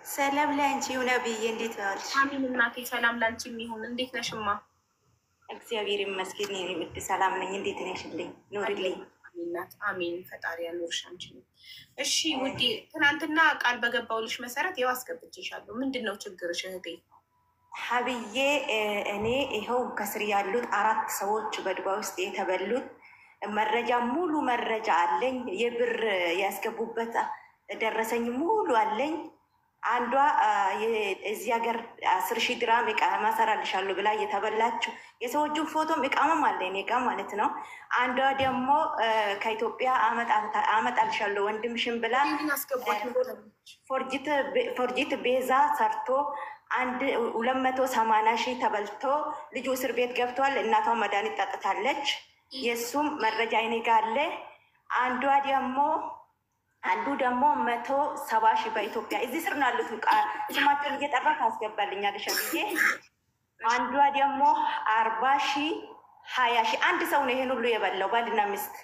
ሰላም ላንቺ ይሁን ብዬ እንዴት ዋልሽ? አሚን እናቴ ሰላም ላንቺ የሚሆን እንዴት ነሽማ? እግዚአብሔር ይመስገን የኔ ውድ ሰላም ነኝ። እንዴት ነሽልኝ? ኑሪልኝ። አሚናት አሚን ፈጣሪ ያኖርሽ አንቺ ነው። እሺ ውዴ ትናንትና ቃል በገባውልሽ መሰረት ያው አስገብቼሻለሁ። ምንድን ነው ችግርሽ እህቴ? ሀብዬ እኔ ይኸው ከስር ያሉት 4 ሰዎች በዱባይ ውስጥ የተበሉት መረጃ ሙሉ መረጃ አለኝ። የብር ያስገቡበት ደረሰኝ ሙሉ አለኝ። አንዷ እዚህ ሀገር 10,000 ድራም እቃማ ሰራልሻለሁ ብላ የተበላችው የሰዎቹን ፎቶም እቃማም አለ እኔ ጋ ማለት ነው። አንዷ ደግሞ ከኢትዮጵያ አመጣልሻለሁ ወንድምሽን ብላ ፎርጂት ቤዛ ሰርቶ 280,000 ተበልቶ ልጁ እስር ቤት ገብቷል። እናቷ መድኃኒት ጠጥታለች። የእሱም መረጃ እኔ ጋ አለ። አንዱ ደግሞ 170,000 በኢትዮጵያ እዚህ ስር ናሉት ስማቸውን እየጠራ ታስገባልኛለሽ ብዬ። አንዷ ደግሞ 40,000 20,000 አንድ ሰው ነው ይሄን ሁሉ የበላው ባልና ሚስት።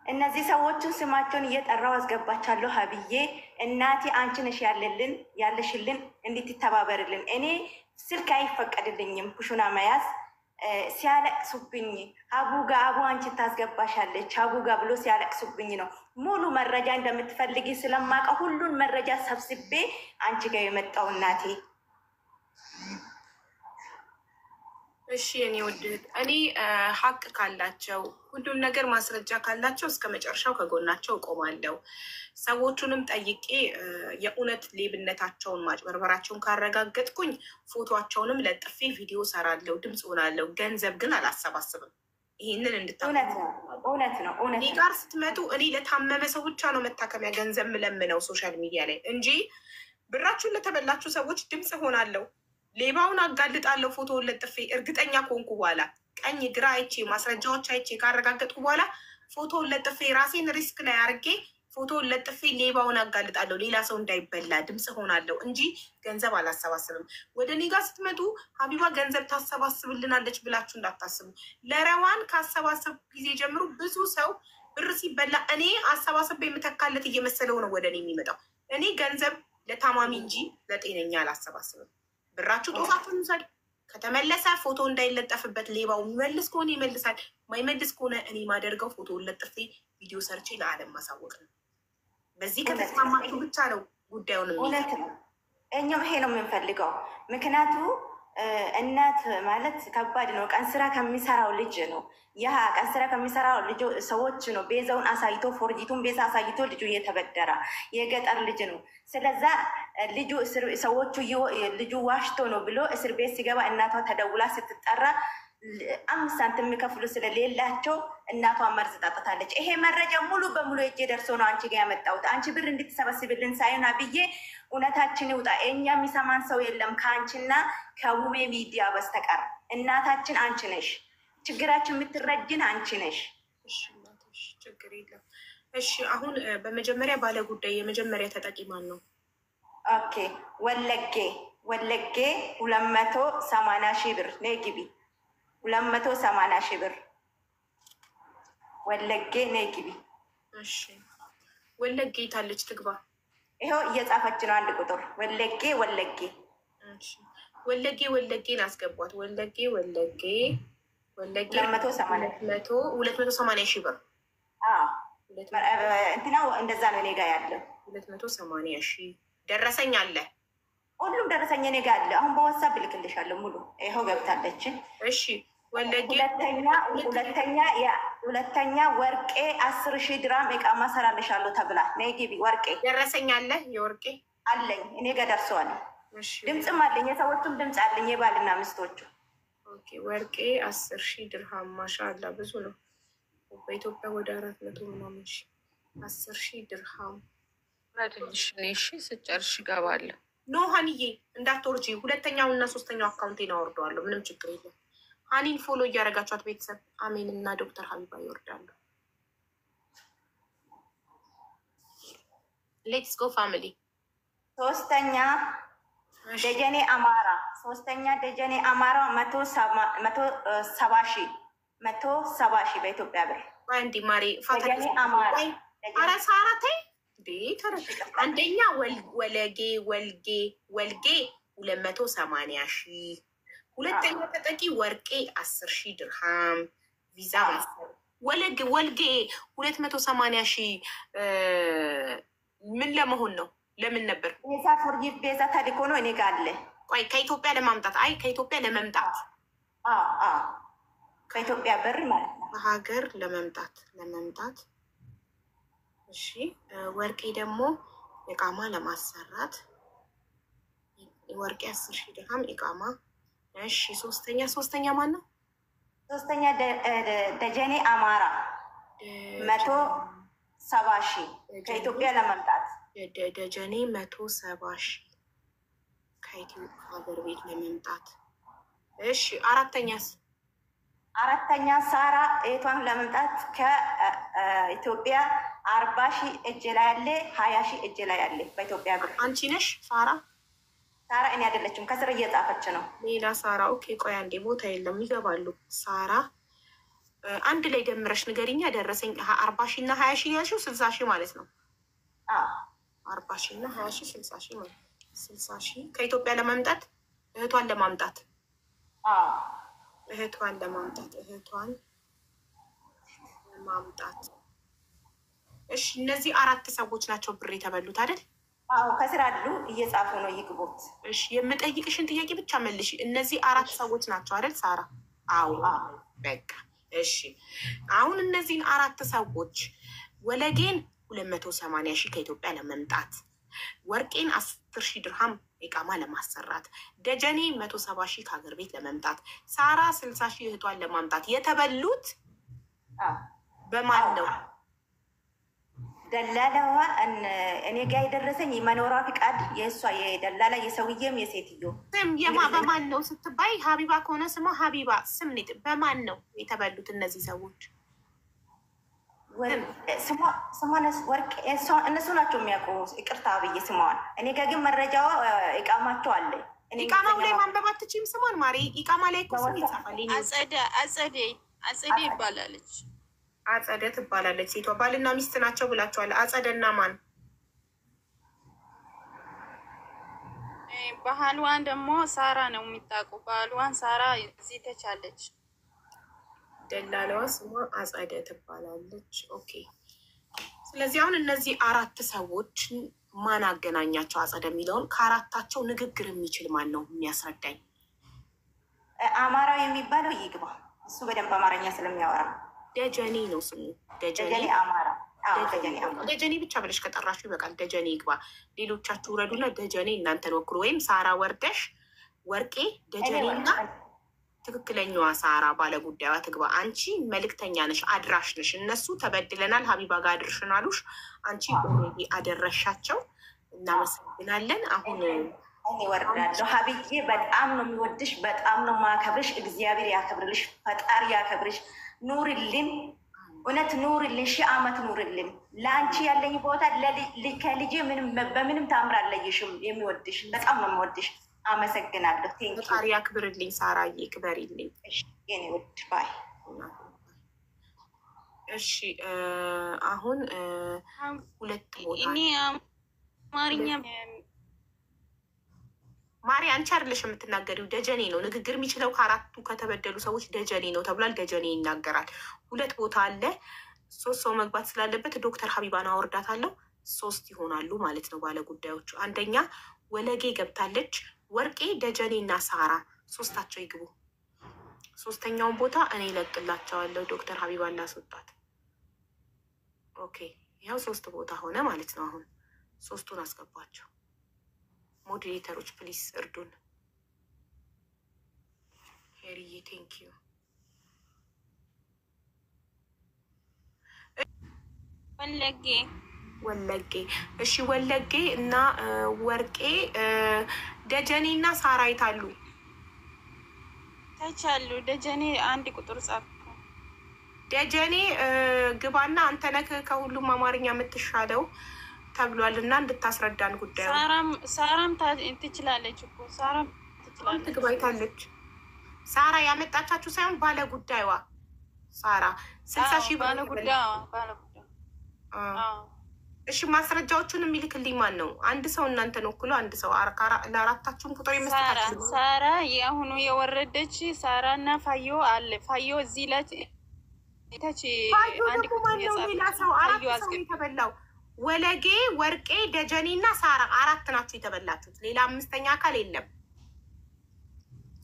እነዚህ ሰዎችን ስማቸውን እየጠራው አስገባቻለሁ ሀብዬ። እናቴ አንቺ ነሽ ያለሽልን እንድትተባበርልን። እኔ ስልክ አይፈቀድልኝም ኩሽና መያዝ። ሲያለቅሱብኝ አቡጋ አቡ አንቺ ታስገባሻለች አቡጋ ብሎ ሲያለቅሱብኝ ነው ሙሉ መረጃ እንደምትፈልጊ ስለማውቀው ሁሉን መረጃ ሰብስቤ አንቺ ጋር የመጣው እናቴ። እሺ እኔ ወድት እኔ ሀቅ ካላቸው ሁሉም ነገር ማስረጃ ካላቸው እስከ መጨረሻው ከጎናቸው እቆማለሁ። ሰዎቹንም ጠይቄ የእውነት ሌብነታቸውን ማጭበርበራቸውን ካረጋገጥኩኝ ፎቶቸውንም ለጥፌ ቪዲዮ ሰራለሁ፣ ድምፅ ሆናለሁ። ገንዘብ ግን አላሰባስብም። ይህንን እውነት ነው። እኔ ጋር ስትመጡ እኔ ለታመመ ሰው ብቻ ነው መታከሚያ ገንዘብ ምለምነው ሶሻል ሚዲያ ላይ እንጂ ብራችሁን ለተበላችሁ ሰዎች ድምፅ ሆናለሁ። ሌባውን አጋልጣለሁ ፎቶውን ለጥፌ እርግጠኛ ከሆንኩ በኋላ ቀኝ ግራ አይቼ ማስረጃዎች አይቼ ካረጋገጥኩ በኋላ ፎቶውን ለጥፌ ራሴን ሪስክ ላይ አርጌ ፎቶውን ለጥፌ ሌባውን አጋልጣለሁ። ሌላ ሰው እንዳይበላ ድምፅ ሆናለሁ እንጂ ገንዘብ አላሰባስብም። ወደ እኔ ጋር ስትመጡ ሀቢባ ገንዘብ ታሰባስብልናለች ብላችሁ እንዳታስቡ። ለረዋን ካሰባሰብ ጊዜ ጀምሮ ብዙ ሰው ብር ሲበላ እኔ አሰባሰብ የምተካለት እየመሰለው ነው ወደ እኔ የሚመጣው። እኔ ገንዘብ ለታማሚ እንጂ ለጤነኛ አላሰባስብም። ብራችሁ ጦሳችሁን ውሰድ። ከተመለሰ ፎቶ እንዳይለጠፍበት ሌባው የሚመልስ ከሆነ ይመልሳል፣ ማይመልስ ከሆነ እኔ ማደርገው ፎቶውን ለጥፌ ቪዲዮ ሰርቼ ለዓለም ማሳወቅ ነው። በዚህ ከተስማማችሁ ብቻ ነው ጉዳዩን። እውነት ነው። እኛም ይሄ ነው የምንፈልገው። ምክንያቱ እናት ማለት ከባድ ነው። ቀን ስራ ከሚሰራው ልጅ ነው ያ ቀን ስራ ከሚሰራው ልጅ ሰዎች ነው ቤዛውን አሳይቶ ፎርጂቱን ቤዛ አሳይቶ ልጁ እየተበደረ የገጠር ልጅ ነው። ስለዛ ልጁ ሰዎቹ ልጁ ዋሽቶ ነው ብሎ እስር ቤት ሲገባ እናቷ ተደውላ ስትጠራ 5 ሳንቲም የሚከፍሉ ስለሌላቸው እናቷ መርዝ ጠጥታለች። ይሄ መረጃ ሙሉ በሙሉ እጄ ደርሶ ነው አንቺ ጋር ያመጣሁት። አንቺ ብር እንድትሰበስብልን ሳይሆን ብዬ እውነታችን ይውጣ። እኛ የሚሰማን ሰው የለም ከአንቺና ከውሜ ሚዲያ በስተቀር። እናታችን አንቺ ነሽ፣ ችግራችን የምትረጅን አንቺ ነሽ። ችግር የለም። እሺ አሁን በመጀመሪያ ባለ ጉዳይ የመጀመሪያ ተጠቂ ማን ነው? ኦኬ ወለጌ 280,000 ብር ነይ ግቢ 280,000 ብር ወለጌ ነይ ግቢ። እሺ ወለጌ ታለች ትግባ። ይኸው እየጻፈች ነው አንድ ቁጥር ወለጌ። ወለጌን አስገቧት። ወለጌ 280,000 ብር እንትና እንደዛ ነው። እኔ ጋ ያለው 280,000 ደረሰኝ አለ። ሁሉም ደረሰኝ እኔ ጋ አለ። አሁን በዋትሳፕ ልክልሻለሁ ሙሉ። ይኸው ገብታለች። እሺ ወለጌ ሁለተኛ ወርቄ 10,000 ድራም እቃማ ሰራልሻለሁ ተብላ ነይ ግቢ። ወርቄ ደረሰኝ አለ። የወርቄ አለኝ እኔ ጋ ደርሰዋል። ድምፅም አለኝ፣ የሰዎቹም ድምፅ አለኝ፣ የባልና ሚስቶቹ። ወርቄ 10,000 ድርሃም ማሻአላ ብዙ ነው። በኢትዮጵያ ወደ 400 ምናምን 10,000 ድርሃም ትንሽ ነሽ። ስጨርሽ እገባለሁ። ኖ ሀኒዬ እንዳትወርጂ። ሁለተኛው እና ሶስተኛው አካውንቴን አወርደዋለሁ። ምንም ችግር የለም። ሀኒን ፎሎ እያደረጋችኋት ቤተሰብ አሜን እና ዶክተር ሀቢባ ይወርዳሉ። ሌትስ ጎ ፋሚሊ። ሶስተኛ ደጀኔ አማራ 170,000 በኢትዮጵያ ብር። አንዲ ማሪ ደጀኔ አማራ አንደኛ ወለጌ 280,000 ሁለተኛ ተጠቂ ወርቄ 10,000 ድርሃም ቪዛ ወልጌ 280,000 ምን ለመሆን ነው? ለምን ነበር? ቤዛ ፎርጊቭ ቤዛ ታዲኮ ነው እኔ ጋር አለ። ቆይ ከኢትዮጵያ ለማምጣት ከኢትዮጵያ ለመምጣት ከኢትዮጵያ ብር ማለት ነው ሀገር ለመምጣት እሺ። ወርቄ ደግሞ ኢቃማ ለማሰራት ወርቄ 10,000 ድርሃም ኢቃማ። እሺ ሶስተኛ ማን ነው? ሶስተኛ ደጀኔ አማራ 170,000 ከኢትዮጵያ ለመምጣት ደጀኔ 170,000 ከኢትዮጵያ ሀገር ቤት ለመምጣት። እሺ አራተኛ ሳራ እህቷን ለመምጣት ከኢትዮጵያ 40,000 እጅ ላይ ያለ 20,000 እጅ ላይ ያለ በኢትዮጵያ ብር። አንቺ ነሽ ሳራ? ሳራ እኔ አይደለችም፣ ከስር እየጻፈች ነው ሌላ ሳራ። ኦኬ ቆይ አንዴ ቦታ የለም ይገባሉ። ሳራ አንድ ላይ ደምረሽ ንገሪኛ። ደረሰኝ 40,000 እና 20,000 ያልሽው 60,000 ማለት ነው። 40,000 እና 20,000 60,000 ማለት 60,000 ከኢትዮጵያ ለማምጣት እህቷን ለማምጣት እሺ እነዚህ 4 ሰዎች ናቸው ብር የተበሉት አይደል? አዎ ከስር አሉ እየጻፉ ነው ይግቡት። እሺ የምጠይቅሽን ጥያቄ ብቻ መልሽ። እነዚህ 4 ሰዎች ናቸው አይደል ሳራ? አዎ በቃ እሺ። አሁን እነዚህን 4 ሰዎች ወለጌን 280,000 ከኢትዮጵያ ለመምጣት፣ ወርቄን 10,000 ድርሃም ኢቃማ ለማሰራት፣ ደጀኔ 170,000 ከሀገር ቤት ለመምጣት፣ ሳራ 60,000 እህቷን ለማምጣት የተበሉት በማን ነው? ደላላዋ እኔ ጋ የደረሰኝ የመኖሪያ ፍቃድ የእሷ የደላላ የሰውዬም የሴትዮ ስም በማን ነው ስትባይ፣ ሀቢባ ከሆነ ስሟ ሀቢባ ስም በማን ነው የተበሉት እነዚህ ሰዎች? ወርቅ እነሱ ናቸው የሚያውቁ። ይቅርታ ብዬ ስሟን እኔ ጋ ግን መረጃዋ ኢቃማቸው አለ። ኢቃማው ላይ ማንበብ አትችይም ስሟን ማሪ። ኢቃማ ላይ እኮ ስም ይጻፋል። አጸደ ይባላለች። አጸደ ትባላለች ሴቷ። ባልና ሚስት ናቸው ብላችኋል። አጸደና ማን? ባህልዋን ደግሞ ሳራ ነው የሚታቁ። ባህልዋን ሳራ እዚህ ተቻለች። ደላለዋ ስሟ አጸደ ትባላለች። ኦኬ። ስለዚህ አሁን እነዚህ 4 ሰዎች ማን አገናኛቸው? አጸደ የሚለውን ከአራታቸው ንግግር የሚችል ማን ነው የሚያስረዳኝ? አማራው የሚባለው ይግባ። እሱ በደንብ አማርኛ ስለሚያወራ ደጀኔ ነው ስሙ። ደጀኔ አማራ። ደጀኔ ብቻ ብለሽ ከጠራችሁ ይበቃል። ደጀኔ ይግባ። ሌሎቻችሁ ውረዱና ደጀኔ እናንተን ወክሩ። ወይም ሳራ ወርደሽ ወርቄ ደጀኔ እና ትክክለኛዋ ሳራ ባለጉዳዩዋ ትግባ። አንቺ መልእክተኛ ነሽ፣ አድራሽ ነሽ። እነሱ ተበድለናል ሀቢባ ጋር አድርሽን አሉሽ። አንቺ ኦልሬዲ አደረሻቸው። እናመሰግናለን። አሁን እኔ ወርዳለሁ። ሀቢዬ በጣም ነው የሚወድሽ፣ በጣም ነው ማከብርሽ። እግዚአብሔር ያከብርልሽ፣ ፈጣሪ ያከብርሽ። ኑርልን፣ እውነት ኑርልን፣ 1000 ዓመት ኑርልን። ለአንቺ ያለኝ ቦታ ከልጄ በምንም ታምር አለይሽም። የሚወድሽ በጣም ነው የሚወድሽ። አመሰግናለሁ። ፈጣሪ ያክብርልኝ። ሳራዬ ክበሪልኝ። የኔ ውድ ባይ። እሺ አሁን 2 ቦታ አማርኛ ማሪ አንቺ አይደለሽ የምትናገሪው፣ ደጀኔ ነው ንግግር የሚችለው። ከ4ቱ ከተበደሉ ሰዎች ደጀኔ ነው ተብሏል። ደጀኔ ይናገራል። 2 ቦታ አለ። 3 ሰው መግባት ስላለበት ዶክተር ሀቢባን አወርዳታለሁ። 3 ይሆናሉ ማለት ነው ባለ ጉዳዮቹ። አንደኛ ወለጌ ገብታለች። ወርቄ፣ ደጀኔ እና ሳራ 3ታቸው ይግቡ። 3ተኛውን ቦታ እኔ ይለቅላቸዋለሁ። ዶክተር ሀቢባን ላስወጣት። ኦኬ ያው 3 ቦታ ሆነ ማለት ነው። አሁን 3ቱን አስገባቸው። ሞዴሬተሮች ፕሊስ እርዱን። ሄሪዬ ቴንኪዩ። ወለጌ እሺ፣ ወለጌ እና ወርቄ፣ ደጀኔ እና ሳራ ይታሉ ተቻሉ። ደጀኔ 1 ቁጥር ጻፍ። ደጀኔ ግባና አንተ ነህ ከሁሉም አማርኛ የምትሻለው ተብሏል እና እንድታስረዳን ጉዳዩ። ሳራም ትችላለች እኮ ሳራም ትችላለች። ትግባይታለች። ሳራ ያመጣቻችሁ ሳይሆን ባለ ጉዳዩዋ ሳራ 60,000 ባለ ጉዳዩ እሺ ማስረጃዎቹን የሚልክልኝ ማን ነው? አንድ ሰው እናንተን ወክሎ አንድ ሰው ለአራታችሁም ቁጥር የመስጠታችሁ ሳራ የአሁኑ የወረደች ሳራ እና ፋዮ አለ። ፋዮ እዚህ ላይ ታች አንድ ቁጥር ሌላ ሰው አራት ሰው የተበላው ወለጌ፣ ወርቄ፣ ደጀኔ እና ሳራ አራት ናችሁ የተበላችሁት። ሌላ አምስተኛ አካል የለም።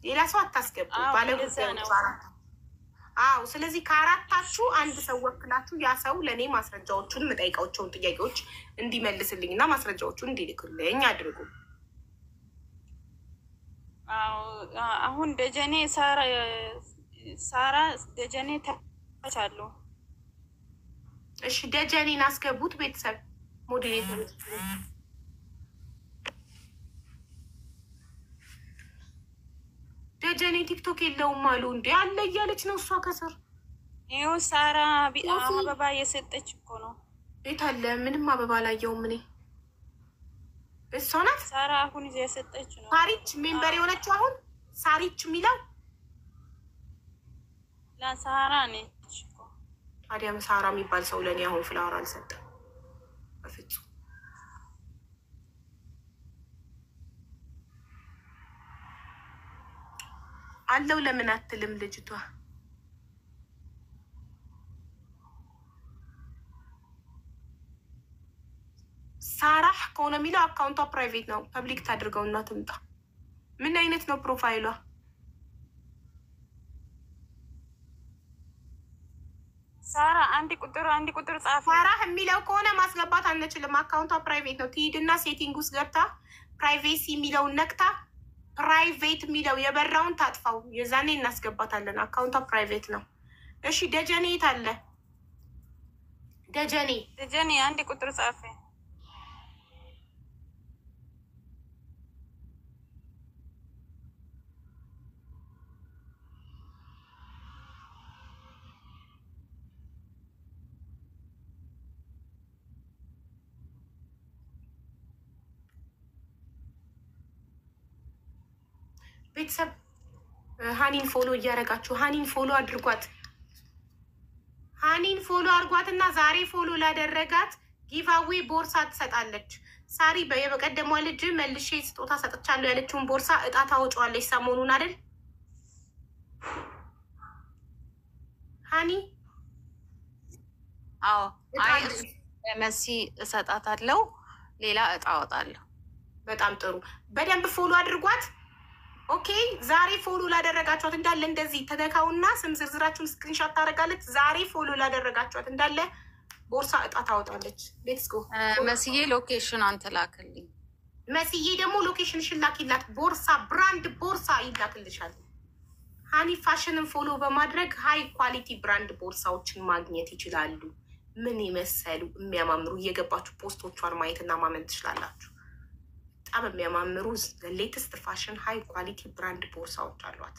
ሌላ ሰው አታስገቡ። ባለጉዳይ ነው አራት። አዎ ስለዚህ ከአራታችሁ አንድ ሰው ወክላችሁ ያ ሰው ለእኔ ማስረጃዎቹን የምጠይቃቸውን ጥያቄዎች እንዲመልስልኝ እና ማስረጃዎቹን እንዲልክልኝ አድርጉ። አሁን ደጀኔ ሳራ ደጀኔ ታቻሉ። እሺ ደጀኔን አስገቡት። ቤተሰብ ሞዴሬተር ደጀኔ ቲክቶክ የለውም አሉ እንዴ? አለ እያለች ነው እሷ ከስር። ይኸው ሳራ አበባ የሰጠች እኮ ነው። የት አለ? ምንም አበባ አላየውም እኔ። እሷ ናት ሳራ አሁን የሰጠች ነው። ሳሪች ሜምበር የሆነችው አሁን ሳሪች የሚለው ለሳራ ነች እኮ። ታዲያ ሳራ የሚባል ሰው ለእኔ አሁን ፍላወር አልሰጠም በፍጹም። አለው ለምን አትልም ልጅቷ? ሳራህ ከሆነ የሚለው አካውንቷ ፕራይቬት ነው። ፐብሊክ ታድርገው እና ትምጣ። ምን አይነት ነው ፕሮፋይሏ? ሳራ አንድ ቁጥር ጻፍ። ሳራህ የሚለው ከሆነ ማስገባት አንችልም። አካውንቷ ፕራይቬት ነው። ትሂድና ሴቲንግ ውስጥ ገብታ ፕራይቬሲ የሚለውን ነክታ ፕራይቬት የሚለው የበራውን ታጥፋው። የዛኔ እናስገባታለን። አካውንቷ ፕራይቬት ነው። እሺ ደጀኔ የት አለ? ደጀኔ አንድ ቁጥር ጻፈ። ቤተሰብ ሀኒን ፎሎ እያደረጋችሁ ሀኒን ፎሎ አድርጓት። ሀኒን ፎሎ አድርጓት እና ዛሬ ፎሎ ላደረጋት ጊቫዌ ቦርሳ ትሰጣለች። ሳሪ የበቀደሟ ልጅ መልሼ ስጦታ ሰጥቻለሁ ያለችውን ቦርሳ እጣ ታወጪዋለች ሰሞኑን አይደል ሀኒ? አዎ አይ መሲ እሰጣታለሁ፣ ሌላ እጣ አወጣለሁ። በጣም ጥሩ። በደንብ ፎሎ አድርጓት። ኦኬ ዛሬ ፎሎ ላደረጋችኋት እንዳለ እንደዚህ ተደካውና ስም ዝርዝራችሁን ስክሪንሾት ታደርጋለች። ዛሬ ፎሎ ላደረጋችኋት እንዳለ ቦርሳ እጣ ታወጣለች። ሌትስ ጎ መስዬ ሎኬሽን አንተ ላክልኝ። መስዬ ደግሞ ሎኬሽን ሽላኪላት። ቦርሳ ብራንድ ቦርሳ ይላክልሻል። ሀኒ ፋሽንን ፎሎ በማድረግ ሃይ ኳሊቲ ብራንድ ቦርሳዎችን ማግኘት ይችላሉ። ምን የመሰሉ የሚያማምሩ እየገባችሁ ፖስቶቿን ማየትና ማመን ትችላላችሁ። በጣም የሚያማምሩ ሌተስት ፋሽን ሃይ ኳሊቲ ብራንድ ቦርሳዎች አሏት።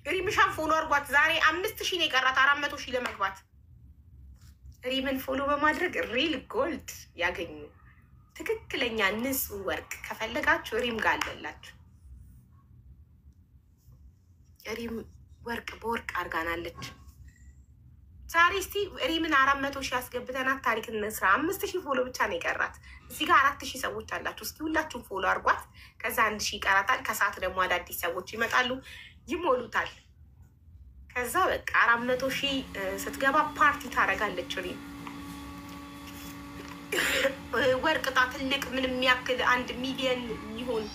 ሪምሻን ፎሎ አድርጓት። ዛሬ 5000 ነው የቀራት 400,000 ለመግባት። ሪምን ፎሎ በማድረግ ሪል ጎልድ ያገኙ። ትክክለኛ ንጹህ ወርቅ ከፈለጋችሁ ሪም ጋር አለላችሁ። ሪም ወርቅ በወርቅ አድርጋናለች። ዛሬ እስቲ ሪምን 400,000 ያስገብተናት ታሪክ እንስራ። 5000 ፎሎ ብቻ ነው የቀራት። እዚህ ጋር 4000 ሰዎች አላችሁ። እስኪ ሁላችሁም ፎሎ አድርጓት። ከዛ 1000 ይቀራታል። ከሰዓት ደግሞ አዳዲስ ሰዎች ይመጣሉ፣ ይሞሉታል። ከዛ በቃ 400,000 ስትገባ ፓርቲ ታደርጋለች። ሪም ወርቅ እጣ ትልቅ ምንም ያክል 1 ሚሊዮን ይሆን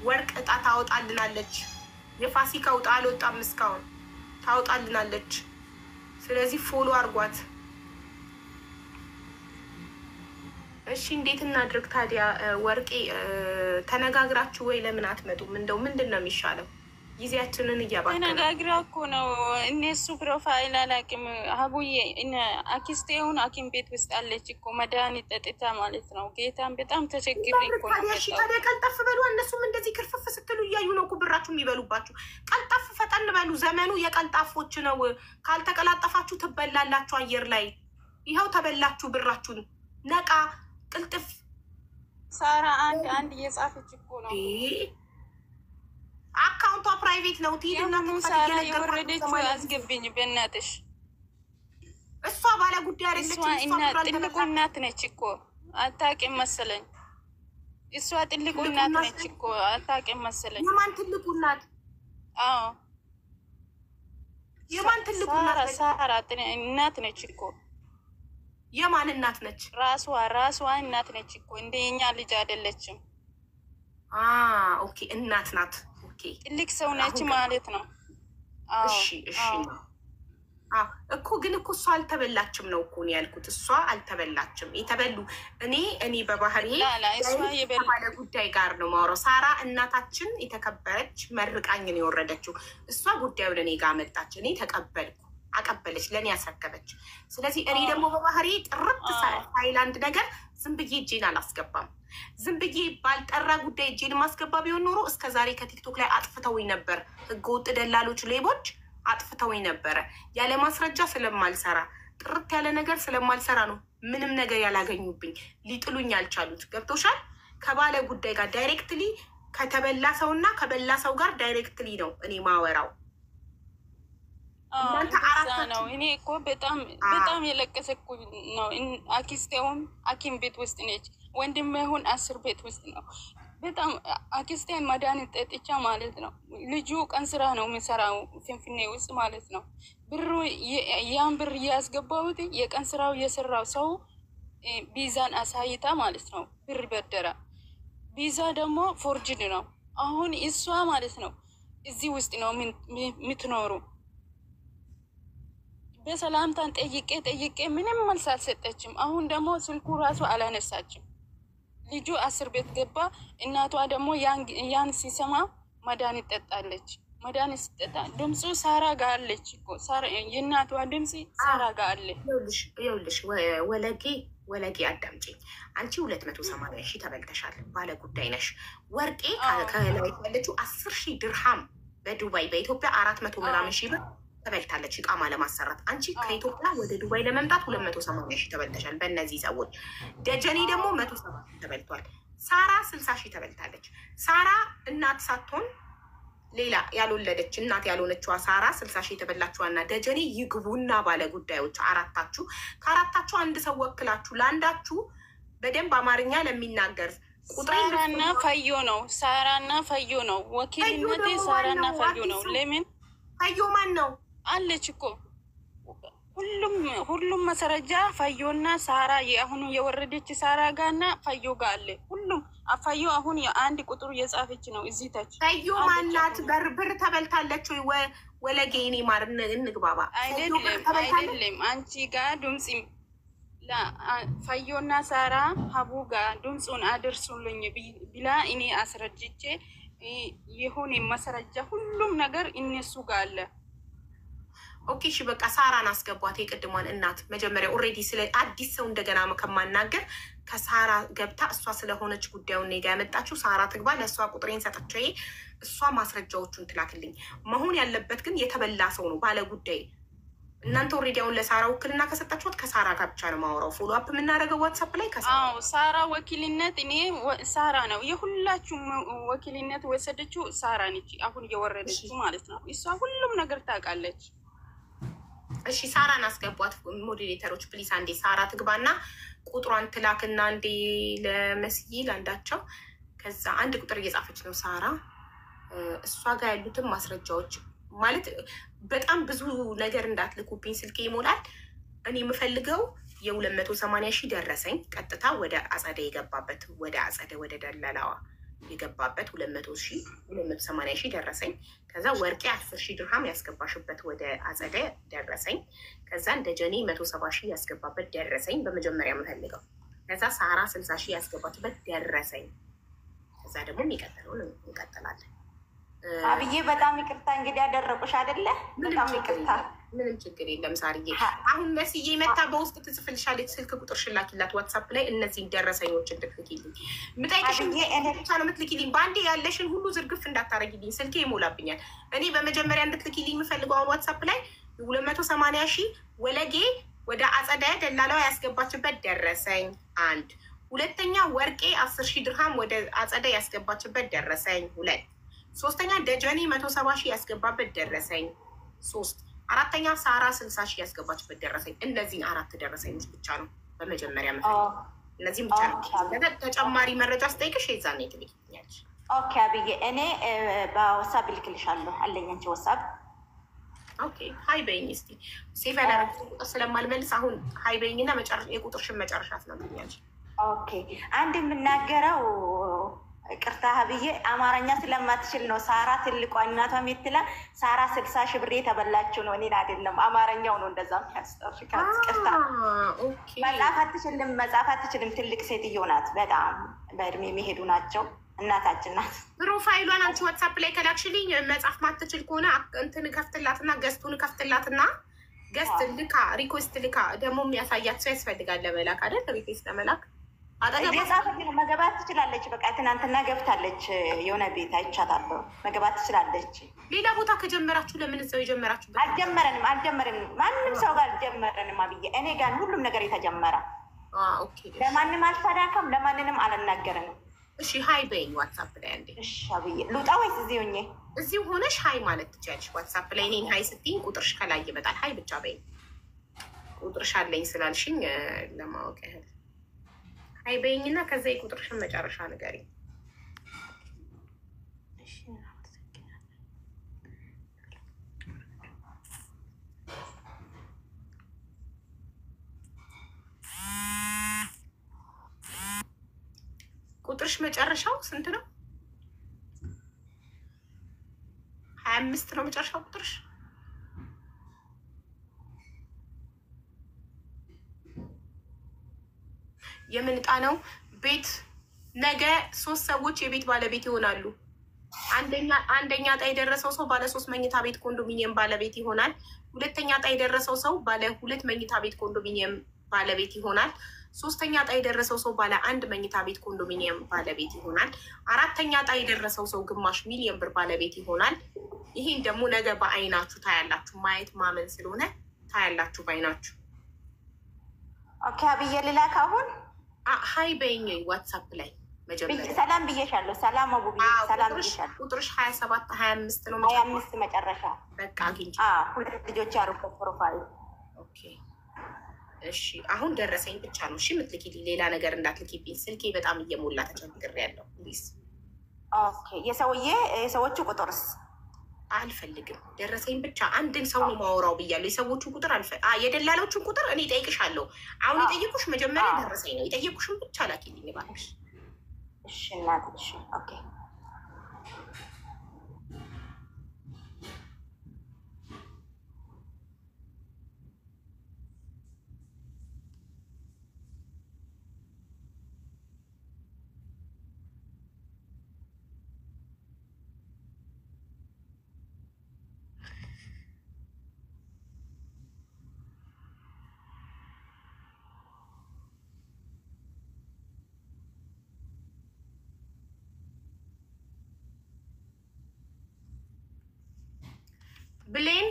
ወርቅ እጣ ታወጣልናለች። የፋሲካ እጣ አልወጣም እስካሁን፣ ታወጣልናለች። ስለዚህ ፎሎ አድርጓት። እሺ እንዴት እናድርግ ታዲያ? ወርቄ ተነጋግራችሁ ወይ ለምን አትመጡም? እንደው ምንድን ነው የሚሻለው? ጊዜያችንን እያባከነ ተነጋግራ እኮ ነው። እነሱ ፕሮፋይል አላውቅም። ሀቡዬ አክስቴውን ሐኪም ቤት ውስጥ አለች እኮ መድኃኒት ጠጥታ ማለት ነው። ጌታን በጣም ተቸግሬ እኮ ነው። ታዲያ ቀልጠፍ በሉ። እነሱም እንደዚህ ክርፍፍ ስትሉ እያዩ ነው እኮ ብራችሁ የሚበሉባችሁ። ቀልጠፍ ፈጠን በሉ። ዘመኑ የቀልጣፎች ነው። ካልተቀላጠፋችሁ ትበላላችሁ አየር ላይ። ይኸው ተበላችሁ ብራችሁን። ነቃ ቅልጥፍ። ሳራ አንድ እየጻፈች እኮ ነው። አካውንቷ ፕራይቬት ነው። ትሄድና ሳራ የወረደችው አስገብኝ በእናትሽ። እሷ ባለ ጉዳይ አይደለችም። ትልቁ እናት ነች እኮ አታውቂም መሰለኝ። እሷ ትልቁ እናት ነች እኮ አታውቂም መሰለኝ። የማን ትልቁ እናት? አዎ የማን ትልቁ እናት? ሳራ እናት ነች እኮ። የማን እናት ነች? ራሷ እናት ነች እኮ። እንደኛ ልጅ አይደለችም። ኦኬ እናት ናት። ኦኬ ትልቅ ሰው ነች ማለት ነው። እሺ እኮ ግን እኮ እሷ አልተበላችም ነው እኮ ነው ያልኩት። እሷ አልተበላችም። የተበሉ እኔ በባህሪ ባለ ጉዳይ ጋር ነው ማውራው። ሳራ እናታችን የተከበረች መርቃኝ ነው የወረደችው። እሷ ጉዳዩን እኔ ጋር መጣች። እኔ ተቀበልኩ፣ አቀበለች፣ ለእኔ ያስረከበች። ስለዚህ እኔ ደግሞ በባህሪ ጥርት ታይላንድ ነገር ዝም ብዬ እጄን አላስገባም። ዝም ብዬ ባልጠራ ጉዳይ እጄን ማስገባ ቢሆን ኖሮ እስከዛሬ ከቲክቶክ ላይ አጥፍተውኝ ነበር። ህገወጥ ደላሎች፣ ሌቦች አጥፍተውኝ ነበረ። ያለ ማስረጃ ስለማልሰራ ጥርት ያለ ነገር ስለማልሰራ ነው ምንም ነገር ያላገኙብኝ። ሊጥሉኝ አልቻሉት። ገብቶሻል? ከባለ ጉዳይ ጋር ዳይሬክትሊ ከተበላ ሰው እና ከበላ ሰው ጋር ዳይሬክትሊ ነው እኔ ማወራው። ነው እኔ እኮ በጣም የለቀሰኩ ነው። አክስቴውም ሐኪም ቤት ውስጥ ነች። ወንድሜ አሁን 10 ቤት ውስጥ ነው። በጣም አክስቴን መድኃኒት ጠጥቻ ማለት ነው። ልጁ ቀን ስራ ነው የሚሰራው ፍንፍኔ ውስጥ ማለት ነው። ያን ብር እያስገባሁት የቀን ስራው የሰራው ሰው ቪዛን አሳይታ ማለት ነው ብር በደራ። ቪዛ ደግሞ ፎርጅድ ነው። አሁን እሷ ማለት ነው እዚህ ውስጥ ነው የምትኖሩ። በሰላምታን ጠይቄ ምንም መልስ አልሰጠችም። አሁን ደግሞ ስልኩ ራሱ አላነሳችም። ልጁ 10 ቤት ገባ። እናቷ ደግሞ ያን ሲሰማ መድኃኒት ጠጣለች። መድኃኒት ስጠጣ ድምፁ ሳራ ጋር አለች እኮ። የእናቷ ድምፅ ሳራ ጋር አለ። ይኸውልሽ ወለጌ አዳምጪኝ። አንቺ 280 ሺህ ተበልተሻል። ባለ ጉዳይ ነሽ። ወርቄ ከላይ ያለችው 10 ሺህ ድርሃም በዱባይ በኢትዮጵያ 400 ምናምን ሺህ ብር ተበልታለች እቃማ ለማሰራት። አንቺ ከኢትዮጵያ ወደ ዱባይ ለመምጣት 280 ሺህ ተበልተሻል በእነዚህ ሰዎች። ደጀኔ ደግሞ 170 ሺህ ተበልቷል። ሳራ 60 ሺህ ተበልታለች። ሳራ እናት ሳትሆን ሌላ ያልወለደች እናት ያልሆነችዋ ሳራ 60 ሺህ የተበላችኋና ደጀኔ ይግቡና ባለ ጉዳዮች አራታችሁ፣ ከአራታችሁ አንድ ሰው ወክላችሁ ለአንዳችሁ በደንብ አማርኛ ለሚናገር ሳራና ፈዮ ነው። ሳራና ፈዮ ነው ወኪልነቴ። ሳራና ፈዮ ነው። ለምን ፈዮ ማን ነው? አለች እኮ ሁሉም መሰረጃ ፈዮና ሳራ የአሁኑ የወረደች ሳራ ጋርና ፈዮ ጋር አለ። ሁሉም ፈዮ አሁን አንድ ቁጥሩ የጻፈች ነው እዚህ ታች። ፈዮ ማናት? ብር ተበልታለች ወይ? ወለጌ እኔ ማር እንግባባ። አይደለም አንቺ ጋር ድምጽ ፈዮና ሳራ ሀቡ ጋር ድምፁን አድርሱልኝ ብላ እኔ አስረጅቼ ይሁን መሰረጃ ሁሉም ነገር እነሱ ጋር አለ። ኦኬ እሺ በቃ ሳራን አስገቧት። የቅድሟን እናት መጀመሪያ ኦልሬዲ ስለ አዲስ ሰው እንደገና ከማናገር ከሳራ ገብታ እሷ ስለሆነች ጉዳዩን እኔ ጋ ያመጣችው ሳራ ትግባ። ለእሷ ቁጥሬን ሰጥቼ እሷ ማስረጃዎቹን ትላክልኝ። መሆን ያለበት ግን የተበላ ሰው ነው ባለ ጉዳይ። እናንተ ኦልሬዲ አሁን ለሳራ ውክልና ከሰጣችሁት ከሳራ ጋር ብቻ ነው ማውራው። ፎሎ አፕ የምናደርገው ዋትሳፕ ላይ ሳራ ወኪልነት እኔ ሳራ ነው የሁላችሁም ወኪልነት ወሰደችው ሳራ ነች። አሁን እየወረደችው ማለት ነው። እሷ ሁሉም ነገር ታውቃለች። እሺ ሳራን አስገቧት ሞዴሬተሮች ፕሊስ። አንዴ ሳራ ትግባና ቁጥሯን ትላክና አንዴ ለመስይ ለአንዳቸው። ከዛ አንድ ቁጥር እየጻፈች ነው ሳራ። እሷ ጋር ያሉትን ማስረጃዎች ማለት በጣም ብዙ ነገር እንዳትልኩብኝ ስልኬ ይሞላል። እኔ የምፈልገው የ280 ሺህ ደረሰኝ ቀጥታ ወደ አጸደ የገባበት ወደ አጸደ ወደ ደላላዋ የገባበት 280 ሺህ ደረሰኝ። ከዛ ወርቄ 10 ሺህ ድርሃም ያስገባሽበት ወደ አጸደ ደረሰኝ። ከዛ ደጀኔ 170 ሺህ ያስገባበት ደረሰኝ በመጀመሪያ የምፈልገው። ከዛ ሳራ 60 ሺህ ያስገባችበት ደረሰኝ። ከዛ ደግሞ የሚቀጥለውን እንቀጥላለን። አብዬ በጣም ይቅርታ እንግዲህ ያደረቁሽ አይደለ? በጣም ይቅርታ። ምንም ችግር የለም ሳርዬ። አሁን መስዬ መታ በውስጥ ትጽፍልሻለች ስልክ ቁጥር ሽላኪላት ዋትሳፕ ላይ እነዚህን ደረሰኞች እንድትልኪልኝ። ምጠይቅሽን ብቻ ነው የምትልኪልኝ። በአንዴ ያለሽን ሁሉ ዝርግፍ እንዳታረጊልኝ ስልኬ ይሞላብኛል። እኔ በመጀመሪያ እንድትልኪልኝ የምፈልገው አሁን ዋትሳፕ ላይ 280 ሺህ ወለጌ ወደ አጸደ ደላላዋ ያስገባችበት ደረሰኝ አንድ። ሁለተኛ ወርቄ 10 ሺህ ድርሃም ወደ አጸደ ያስገባችበት ደረሰኝ ሁለት። ሶስተኛ ደጀኔ 170 ሺህ ያስገባበት ደረሰኝ ሶስት። አራተኛ ሳራ 60 ሺህ ያስገባችበት ደረሰኝ። እነዚህን 4 ደረሰኞች ብቻ ነው በመጀመሪያ እነዚህም ብቻ ነው። ተጨማሪ መረጃ ስጠይቅሽ የዛኔ ትልክልኛለሽ። ኦኬ አብዬ፣ እኔ በወሳብ ልክልሻለሁ አለኝ። አንቺ ወሳብ ኦኬ ሀይ በይኝ እስቲ። ሴቭ ያደረግኩት ቁጥር ስለማልመልስ አሁን ሀይ በይኝና የቁጥርሽን መጨረሻ ትነግሪኛለሽ። ኦኬ አንድ የምናገረው ቅርታ ብዬ አማርኛ ስለማትችል ነው። ሳራ ትልቋ እናቷ የትላ ሳራ 60 ሺህ ብር የተበላችው ነው። እኔን አይደለም አማርኛው ነው እንደዛ የሚያስጠርካት። ቅርታ መጻፍ አትችልም። ትልቅ ሴትዮ ናት። በጣም በእድሜ የሚሄዱ ናቸው። እናታችን ናት። ፕሮፋይሏን አንቺ ዋትሳፕ ላይ ከላክሽልኝ መጻፍ ማትችል ከሆነ እንትን ከፍትላትና ገስቱን ከፍትላትና ገስት ልካ ሪኩዌስት ልካ ደግሞ የሚያሳያት ሰው ያስፈልጋል ለመላክ አይደል? ሪኩዌስት ለመላክ እየጻፈች ነው። መግባት ትችላለች። በቃ ትናንትና ገብታለች። የሆነ ቤት አይቻታለሁ። መግባት ትችላለች። ሌላ ቦታ ከጀመራችሁ ለምን እዛው የጀመራችሁ? አልጀመረንም። ማንም ሰው ጋር አልጀመረንም። አብዬ እኔ ጋር ሁሉም ነገር የተጀመረ ለማንም አልተዳከም፣ ለማንንም አልናገረንም። እሺ ሀይ በይኝ ዋትሳፕ ላይ አንዴ። እሺ አብዬ ልውጣ ወይስ እዚህ ሆኜ? እዚሁ ሆነሽ ሀይ ማለት ትችያለሽ። ዋትሳፕ ላይ እኔን ሀይ ስትይኝ ቁጥርሽ ከላይ ይመጣል። ሀይ ብቻ በይኝ። ቁጥርሽ አለኝ ስላልሽኝ ለማወቅ ያህል ሀይ በይኝና ከዛ የቁጥርሽን መጨረሻ ንገሪኝ። ቁጥርሽ መጨረሻው ስንት ነው? 25 ነው መጨረሻው ቁጥርሽ። የምን ዕጣ ነው? ቤት ነገ 3 ሰዎች የቤት ባለቤት ይሆናሉ። አንደኛ ዕጣ የደረሰው ሰው ባለ 3 መኝታ ቤት ኮንዶሚኒየም ባለቤት ይሆናል። ሁለተኛ ዕጣ የደረሰው ሰው ባለ 2 መኝታ ቤት ኮንዶሚኒየም ባለቤት ይሆናል። ሶስተኛ ዕጣ የደረሰው ሰው ባለ 1 መኝታ ቤት ኮንዶሚኒየም ባለቤት ይሆናል። አራተኛ ዕጣ የደረሰው ሰው ግማሽ ሚሊዮን ብር ባለቤት ይሆናል። ይህን ደግሞ ነገ በአይናችሁ ታያላችሁ። ማየት ማመን ስለሆነ ታያላችሁ በአይናችሁ። ኦኬ አብዬ ልላክ አሁን? ሀይ በይኝ ዋትሳፕ ላይ መጀመሪያ። ሰላም ብዬሻለሁ። ሰላም አቡ ሰላም ብዬሻለሁ። ቁጥርሽ 27 25 ነው 25 መጨረሻ። በቃ አግኝቼ 2 ልጆች ያሉበት ፕሮፋይል። ኦኬ እሺ አሁን ደረሰኝ ብቻ ነው እሺ የምትልኪልኝ፣ ሌላ ነገር እንዳትልኪብኝ። ስልኬ በጣም እየሞላ ተቸግሬያለሁ። ፕሊዝ። ኦኬ የሰዎቹ ቁጥርስ አልፈልግም። ደረሰኝ ብቻ። አንድን ሰው ነው ማወራው ብያለሁ። የሰዎቹ ቁጥር የደላሎቹን ቁጥር እኔ እጠይቅሻለሁ። አሁን የጠየቁሽ መጀመሪያ ደረሰኝ ነው። የጠየቁሽን ብቻ ላኪልኝ እባክሽ። እሺ እናት። እሺ ኦኬ ብሌን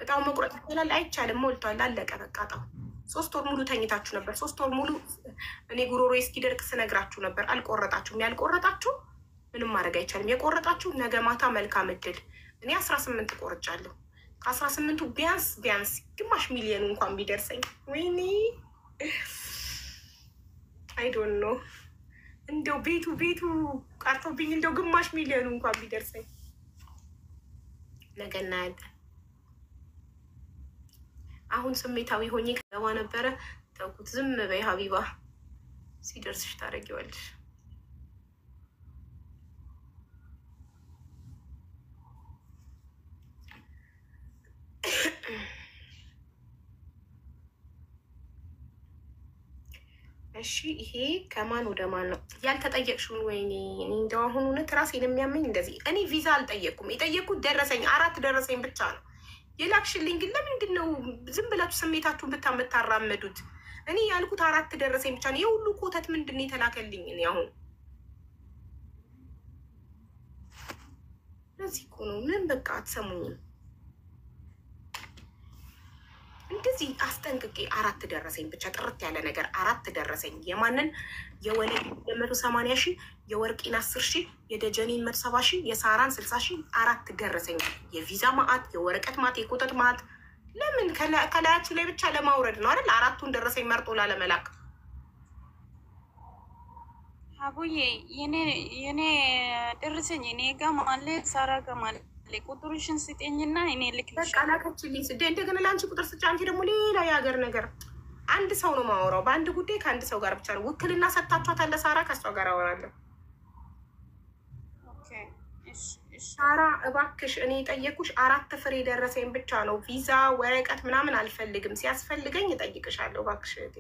እጣው መቁረጥ ይቻላል? አይቻልም። ሞልቷል። አለቀ በቃ። እጣው 3 ወር ሙሉ ተኝታችሁ ነበር። 3 ወር ሙሉ እኔ ጉሮሮ እስኪደርቅ ስነግራችሁ ነበር። አልቆረጣችሁም። ያልቆረጣችሁ ምንም ማድረግ አይቻልም። የቆረጣችሁ ነገ ማታ መልካም እድል። እኔ 18 ቆርጫለሁ። ከ18ቱ ቢያንስ ግማሽ ሚሊዮኑ እንኳን ቢደርሰኝ። ወይኔ አይዶን ነው እንደው ቤቱ ቀርቶብኝ እንደው ግማሽ ሚሊዮኑ እንኳን ቢደርሰኝ ነገ እናያለን። አሁን ስሜታዊ ሆኜ ከገባ ነበረ ተውኩት። ዝም በይ ሀቢባ፣ ሲደርስሽ ታደርጊዋለሽ። እሺ ይሄ ከማን ወደ ማን ነው ያልተጠየቅሽውን? ወይኔ እንደው አሁን እውነት ራሴን የሚያመኝ እንደዚህ። እኔ ቪዛ አልጠየቅኩም። የጠየቅኩት ደረሰኝ 4 ደረሰኝ ብቻ ነው የላክሽልኝ። ግን ለምንድን ነው ዝም ብላችሁ ስሜታችሁን ብታራመዱት? እኔ ያልኩት 4 ደረሰኝ ብቻ ነው። የሁሉ ኮተት ምንድን ነው የተላከልኝ? እኔ አሁን ለዚህ እኮ ነው ምን በቃ አትሰሙኝም። እንደዚህ አስጠንቅቄ 4 ደረሰኝ ብቻ ጥርት ያለ ነገር 4 ደረሰኝ የማንን የወለድ 180 ሺህ የወርቂን 10 ሺህ የደጀኒን 170 ሺህ የሳራን 60 ሺህ 4 ደረሰኝ የቪዛ ማአት የወረቀት ማት የኮተት ማት ለምን ከላያችሁ ላይ ብቻ ለማውረድ ነው አይደል? 4ቱን ደረሰኝ መርጦ ላለመላክ አቡዬ የኔ ደረሰኝ እኔ ጋር ማለት ሳራ ጋር ማለት ቁጥሩሽን ስጤኝና እኔ ልክልሽ። በቃ ላከችልኝ ስደ እንደገና ለአንቺ ቁጥር ስጫ። አንቺ ደግሞ ሌላ የሀገር ነገር አንድ ሰው ነው ማወራው። በአንድ ጉዳይ ከአንድ ሰው ጋር ብቻ ነው። ውክልና ሰጥታችኋታል ለሳራ። ከሷ ጋር አወራለሁ። ሳራ እባክሽ እኔ የጠየኩሽ 4 ፍሬ ደረሰኝ ብቻ ነው። ቪዛ ወረቀት ምናምን አልፈልግም። ሲያስፈልገኝ እጠይቅሻለሁ እባክሽ እህቴ።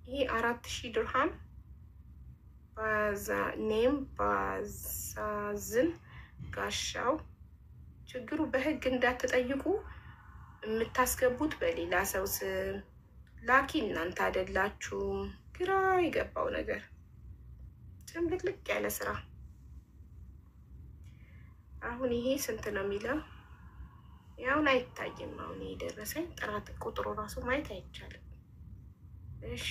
ይሄ 4000 ድርሃም ኔም ባዛዝን ጋሻው። ችግሩ በህግ እንዳትጠይቁ የምታስገቡት በሌላ ሰው ስም ላኪ እናንተ አይደላችሁም። ግራ የገባው ነገር ጭምልቅልቅ ያለ ስራ። አሁን ይሄ ስንት ነው የሚለው ያውን አይታይም። አሁን ይሄ ደረሰኝ ጥራት ቁጥሩ ራሱ ማየት አይቻልም። እሺ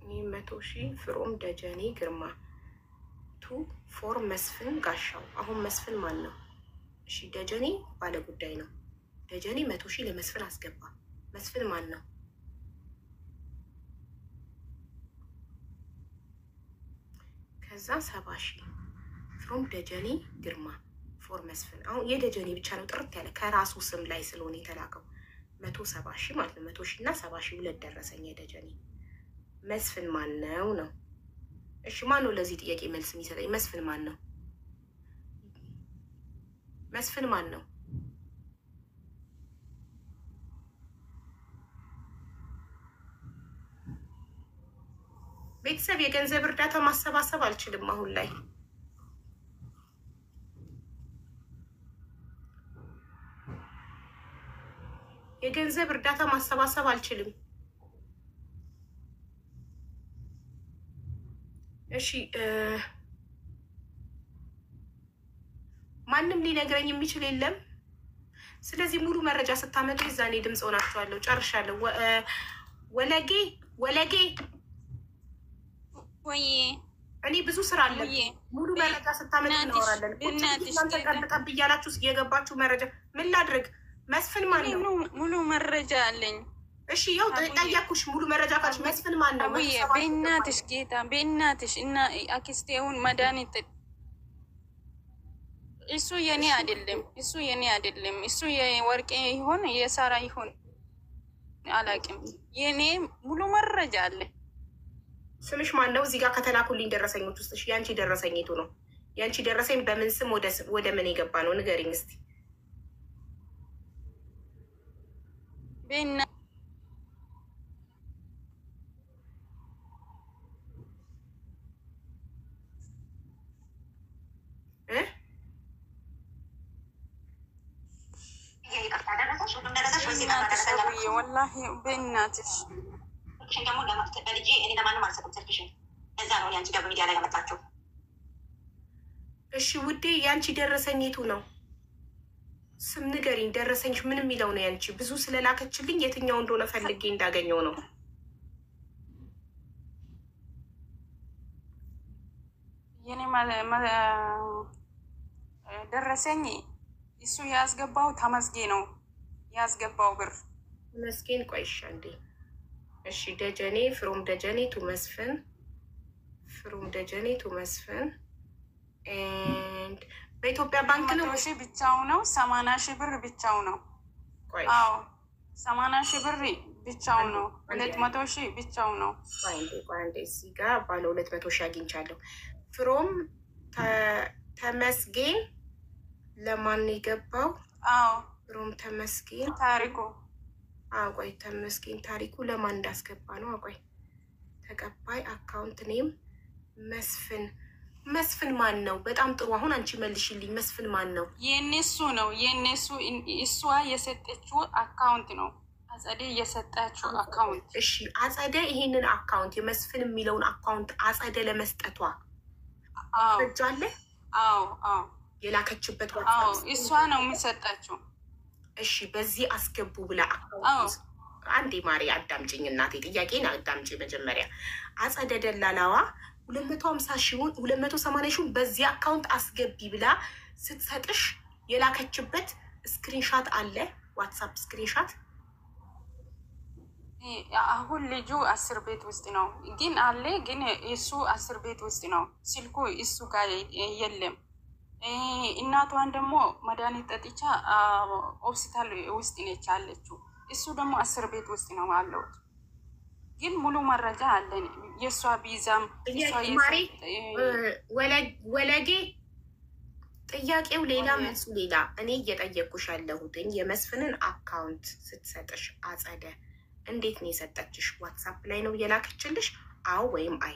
ይህ 100 ሺህ ፍሮም ደጀኔ ግርማ ቱ ፎር መስፍን ጋሻው። አሁን መስፍን ማን ነው? እሺ ደጀኔ ባለ ጉዳይ ነው። ደጀኔ 100 ሺህ ለመስፍን አስገባ። መስፍን ማን ነው? ከዛ 70 ሺህ ፍሮም ደጀኔ ግርማ ፎር መስፍን። አሁን የደጀኔ ብቻ ነው ጥርት ያለ ከራሱ ስም ላይ ስለሆነ የተላከው 170 ሺህ ማለት ነው። 100 ሺህ እና 70 ሺህ 2 ደረሰኝ የደጀኔ። መስፍን ማን ነው ነው? እሺ ማን ነው ለዚህ ጥያቄ መልስ የሚሰጠኝ? መስፍን ማን ነው? መስፍን ማን ነው? ቤተሰብ የገንዘብ እርዳታ ማሰባሰብ አልችልም አሁን ላይ። የገንዘብ እርዳታ ማሰባሰብ አልችልም። እሺ ማንም ሊነግረኝ የሚችል የለም። ስለዚህ ሙሉ መረጃ ስታመጡ የዛኔ ድምፅ ሆናችኋለሁ። ጨርሻለሁ። ወለጌ ወይ እኔ ብዙ ስራ አለ። ሙሉ መረጃ ስታመጡ እናወራለን። እናንተ ቀብጠብ እያላችሁ የገባችሁ መረጃ ምን ላድርግ? መስፍን ማን ነው? ሙሉ መረጃ አለኝ። እሺ ያው ጠያኩሽ። ሙሉ መረጃ ካልሽ መስፍን ማን ነው? በእናትሽ ጌታ በእናትሽ እና አክስቴውን መድኃኒት እሱ የኔ አይደለም። እሱ የወርቄ ይሆን የሳራ ይሆን አላውቅም። የኔ ሙሉ መረጃ አለ። ስምሽ ማን ነው? እዚህ ጋር ከተላኩልኝ ደረሰኞች ውስጥ እሺ ያንቺ ደረሰኝቱ ነው? ያንቺ ደረሰኝ በምን ስም ወደ ምን የገባ ነው? ንገሪኝ እስቲ። በእና ወላሂ በእናትሽ ደግሞ በልጄ እኔ ለማንም አልሰጥም ስልክሽን። እዛ ነው ያንቺ ጋር በሚዲያ ላይ ያመጣቸው። እሺ ውዴ ያንቺ ደረሰኝቱ ነው? ስም ንገሪኝ። ደረሰኝሽ ምን የሚለው ነው? ያንቺ ብዙ ስለላከችልኝ የትኛው እንደሆነ ፈልጌ እንዳገኘው ነው። የኔ ደረሰኝ እሱ ያስገባው ተመስጌ ነው ያስገባው ብር መስጌን። ቆይሻ እንዴ እሺ ደጀኔ ፍሮም ደጀኔ ቱ መስፍን ፍሮም ደጀኔ ቱ መስፍን ኤንድ በኢትዮጵያ ባንክ ነው። 100 ሺህ ብቻው ነው። 80 ሺህ ብር ብቻው ነው። አዎ 80 ሺህ ብር ብቻው ነው። 200 ሺህ ብቻው ነው። አንዴ እዚህ ጋር ባለ 200 ሺህ አግኝቻለሁ። ፍሮም ተመስጌን ለማን የገባው? አዎ ፍሮም ተመስጌን ታሪኩ። ቆይ ተመስገን ታሪኩ ለማን እንዳስገባ ነው? ቆይ ተቀባይ አካውንት ኔም መስፍን ማን ነው? በጣም ጥሩ። አሁን አንቺ መልሽልኝ። መስፍን ማን ነው? የነሱ ነው። የነሱ እሷ የሰጠችው አካውንት ነው። አጸዴ የሰጣችሁ አካውንት። እሺ አጸደ ይሄንን አካውንት የመስፍን የሚለውን አካውንት አጸደ ለመስጠቷ እጃለ? አዎ የላከችበት እሷ ነው የሚሰጣችሁ። እሺ በዚህ አስገቡ ብላ አካውንት አንዴ ማሪ አዳምጪኝ እናቴ፣ ጥያቄን አዳምጪ መጀመሪያ። አጸደ ደላላዋ 250 ሺውን 280 ሺውን በዚህ አካውንት አስገቢ ብላ ስትሰጥሽ የላከችበት ስክሪንሻት አለ? ዋትሳፕ ስክሪንሻት? አሁን ልጁ 10 ቤት ውስጥ ነው ግን አለ፣ ግን እሱ 10 ቤት ውስጥ ነው። ስልኩ እሱ ጋር የለም። እናቷን ደግሞ መድኃኒት ጠጥቻ ሆስፒታል ውስጥ ነች አለችው። እሱ ደግሞ 10 ቤት ውስጥ ነው አለው። ግን ሙሉ መረጃ አለን። የእሷ ቢዛም ወለጌ ጥያቄው ሌላ መልሱ ሌላ። እኔ እየጠየኩሽ ያለሁትኝ የመስፍንን አካውንት ስትሰጥሽ አጸደ እንዴት ነው የሰጠችሽ? ዋትሳፕ ላይ ነው የላከችልሽ? አዎ ወይም አይ?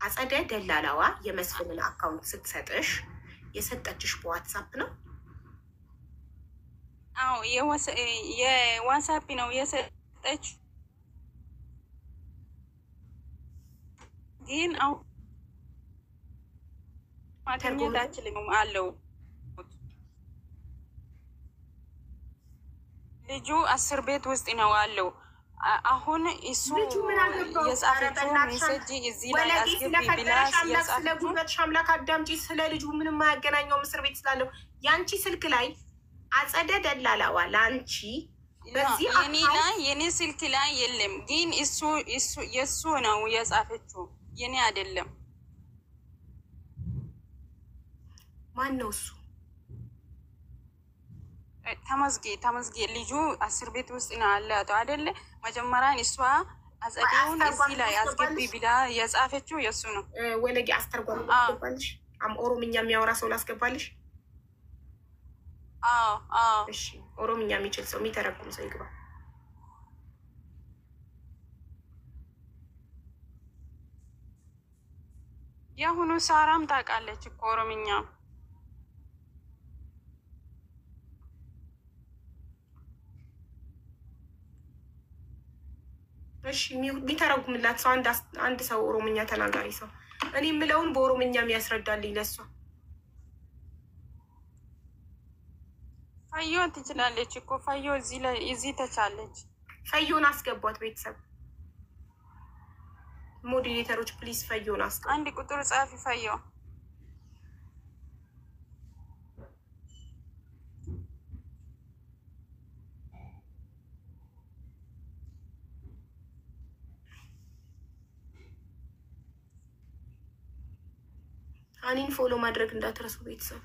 አጸደ ደላላዋ የመስፍንን አካውንት ስትሰጥሽ የሰጠችሽ በዋትሳፕ ነው? አዎ የዋትሳፕ ነው የሰጠች። ግን አዎ ማግኘት አችልም አለው። ልጁ 10 ቤት ውስጥ ነው አለው። አሁን እሱ የጻፈችው ሜሴጅ እዚህ ላይ አስገቢ ብላ ስለጉልበት ሻምላክ አዳምጪ። ስለ ልጁ ምንም የማያገናኘው እስር ቤት ስላለው ያንቺ ስልክ ላይ አጸደ ደላላዋ ለአንቺ በዚህ የኔ ስልክ ላይ የለም። ግን የእሱ ነው የጻፈችው የኔ አይደለም። ማን ነው እሱ? ተመስጌ ልጁ 10 ቤት ውስጥ ነው አለ አይደለ? መጀመሪያን እሷ አጸዴውን እዚህ ላይ አስገቢ ብላ የጻፈችው የእሱ ነው። ወለጌ አስተርጓሚ አስገባልሽ? ኦሮምኛ የሚያወራ ሰው ላስገባልሽ? እሺ ኦሮምኛ የሚችል ሰው የሚተረጉም ሰው ይግባ። የአሁኑ ሳራም ታውቃለች እኮ ኦሮምኛ። እሺ የሚተረጉምላት ሰው አንድ ሰው ኦሮምኛ ተናጋሪ ሰው እኔ የምለውን በኦሮምኛ የሚያስረዳልኝ ለሷ። ፈዮ ትችላለች እኮ ፈዮ እዚህ ተቻለች። ፈዮን አስገቧት ቤተሰብ ሞዴሬተሮች ፕሊዝ ፈዮን አስገቧት። አንድ ቁጥር ጻፊ ፈዮ። አኒን ፎሎ ማድረግ እንዳትረሱ ቤተሰብ።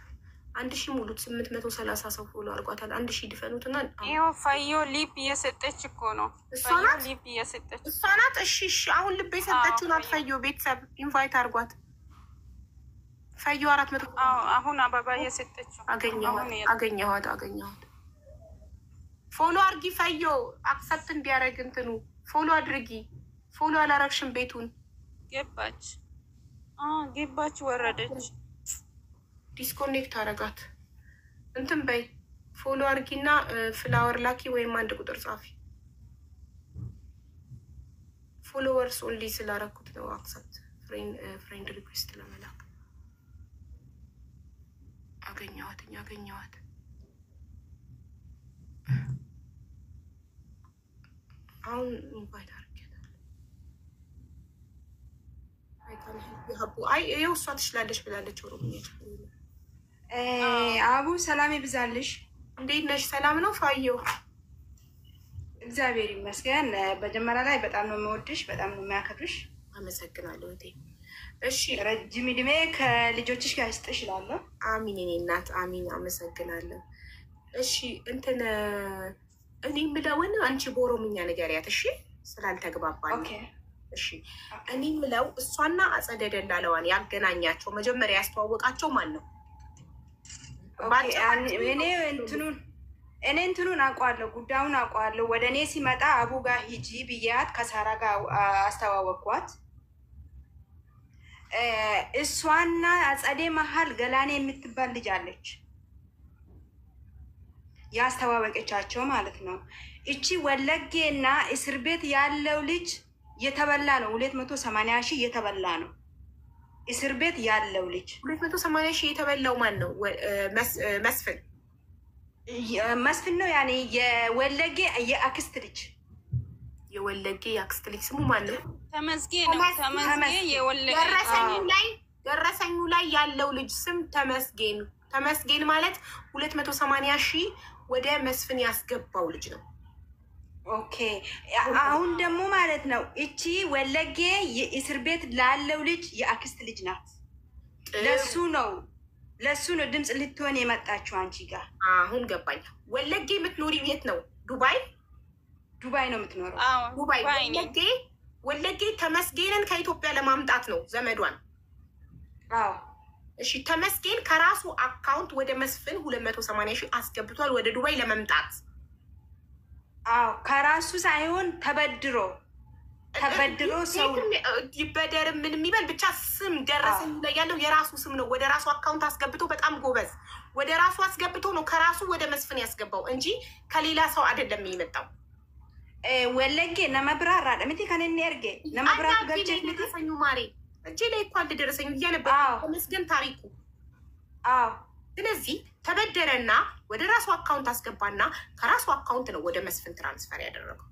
1000 ሙሉት 830 ሰው ፎሎ አድርጓታል። 1000 ድፈኑትና ይኸው ፈዮ ሊፕ እየሰጠች እኮ ነው። እሷ ናት። እሺ አሁን ልብ የሰጠችው ናት ፈዮ። ቤተሰብ ኢንቫይት አድርጓት። ፈዮ 400 አሁን አበባ እየሰጠችው አገኘኋት። ፎሎ አድርጊ ፈዮ። አክሰፕት እንዲያደርግ እንትኑ ፎሎ አድርጊ። ፎሎ አላረግሽም ቤቱን። ገባች ወረደች። ዲስኮኔክት አረጋት። እንትን በይ ፎሎ አርጊና ፍላወር ላኪ ወይም አንድ ቁጥር ጻፊ። ፎሎወርስ ኦንሊ ስላረኩት ነው አክሰፕት ፍሬንድ ሪኩዌስት ለመላክ። አገኘኋት። አሁን ኢንቫይት አይ ይኸው እሷ ትችላለች ብላለች። ኦሮምኛ አቡ ሰላም ይብዛልሽ። እንዴት ነሽ? ሰላም ነው ፋየው? እግዚአብሔር ይመስገን። በመጀመሪያ ላይ በጣም ነው የምወድሽ፣ በጣም ነው የሚያከብርሽ። አመሰግናለሁ እቴ። እሺ ረጅም ዕድሜ ከልጆችሽ ጋር ይስጥሽ እላለሁ። አሚን የኔ እናት አሚን። አመሰግናለሁ። እሺ እንትን እኔ የምለውን አንቺ በኦሮምኛ ንገሪያት እሺ፣ ስላልተግባባን። እሺ እኔ የምለው እሷና አጸደ ደላለዋን ያገናኛቸው መጀመሪያ ያስተዋወቃቸው ማን ነው? እኔ እንትኑን አውቀዋለሁ፣ ጉዳዩን አውቀዋለሁ። ወደ እኔ ሲመጣ አቡ ጋር ሂጂ ብያት ከሳራ ጋር አስተዋወቅኳት። እሷና አጸዴ መሀል ገላኔ የምትባል ልጅ አለች፣ ያስተዋወቀቻቸው ማለት ነው። እቺ ወለጌና እስር ቤት ያለው ልጅ የተበላ ነው። 280 ሺህ የተበላ ነው እስር ቤት ያለው ልጅ። 280 ሺህ የተበላው ማን ነው? መስፍን መስፍን ነው። ያኔ የወለጌ የአክስት ልጅ የወለጌ የአክስት ልጅ ስሙ ማን ነው? ተመስገን ነው። ተመስገን የወለጌ ደረሰኙ ላይ ያለው ልጅ ስም ተመስገን። ተመስገን ማለት 280 ሺህ ወደ መስፍን ያስገባው ልጅ ነው። ኦኬ አሁን ደግሞ ማለት ነው እቺ ወለጌ የእስር ቤት ላለው ልጅ የአክስት ልጅ ናት። ለሱ ነው ድምፅ ልትሆን የመጣችው አንቺ ጋር። አሁን ገባኝ። ወለጌ የምትኖሪ የት ነው? ዱባይ ነው የምትኖረው። ዱባይ ወለጌ ተመስገንን ከኢትዮጵያ ለማምጣት ነው ዘመዷን። አዎ እሺ ተመስገን ከራሱ አካውንት ወደ መስፍን 280 ሺህ አስገብቷል ወደ ዱባይ ለመምጣት። አዎ ከራሱ ሳይሆን ተበድሮ ሰው ይበደር ምን የሚበል ብቻ ስም ደረሰኝ ላይ ያለው የራሱ ስም ነው። ወደ ራሱ አካውንት አስገብቶ በጣም ጎበዝ ወደ ራሱ አስገብቶ ነው ከራሱ ወደ መስፍን ያስገባው እንጂ ከሌላ ሰው አይደለም የመጣው። ወለጌ ነመብራራ ደምቲ ከነኒ እርጌ ነመብራራ ገልጭ ደረሰኙ ማሬ እጄ ላይ እኮ አንድ ደረሰኝ እያነበረ ተመስገን ታሪኩ። አዎ ስለዚህ ተበደረና ወደ ራሱ አካውንት አስገባና ከራሱ አካውንት ነው ወደ መስፍን ትራንስፈር ያደረገው።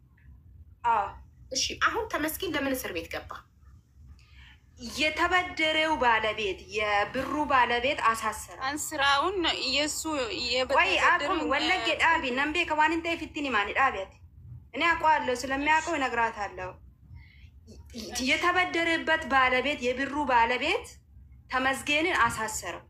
አዎ እሺ አሁን ተመስገን ለምን እስር ቤት ገባ? የተበደረው ባለቤት የብሩ ባለቤት አሳሰረ። አንስራውን ኢየሱ ወይ አቁም ወለጌ ዳቢ ነምቤ ከዋንንተ ፍትኒ ማን ዳቢያት እኔ አውቀዋለሁ ስለሚያውቀው እነግራታለሁ። የተበደረበት ባለቤት የብሩ ባለቤት ተመስገንን አሳሰረው።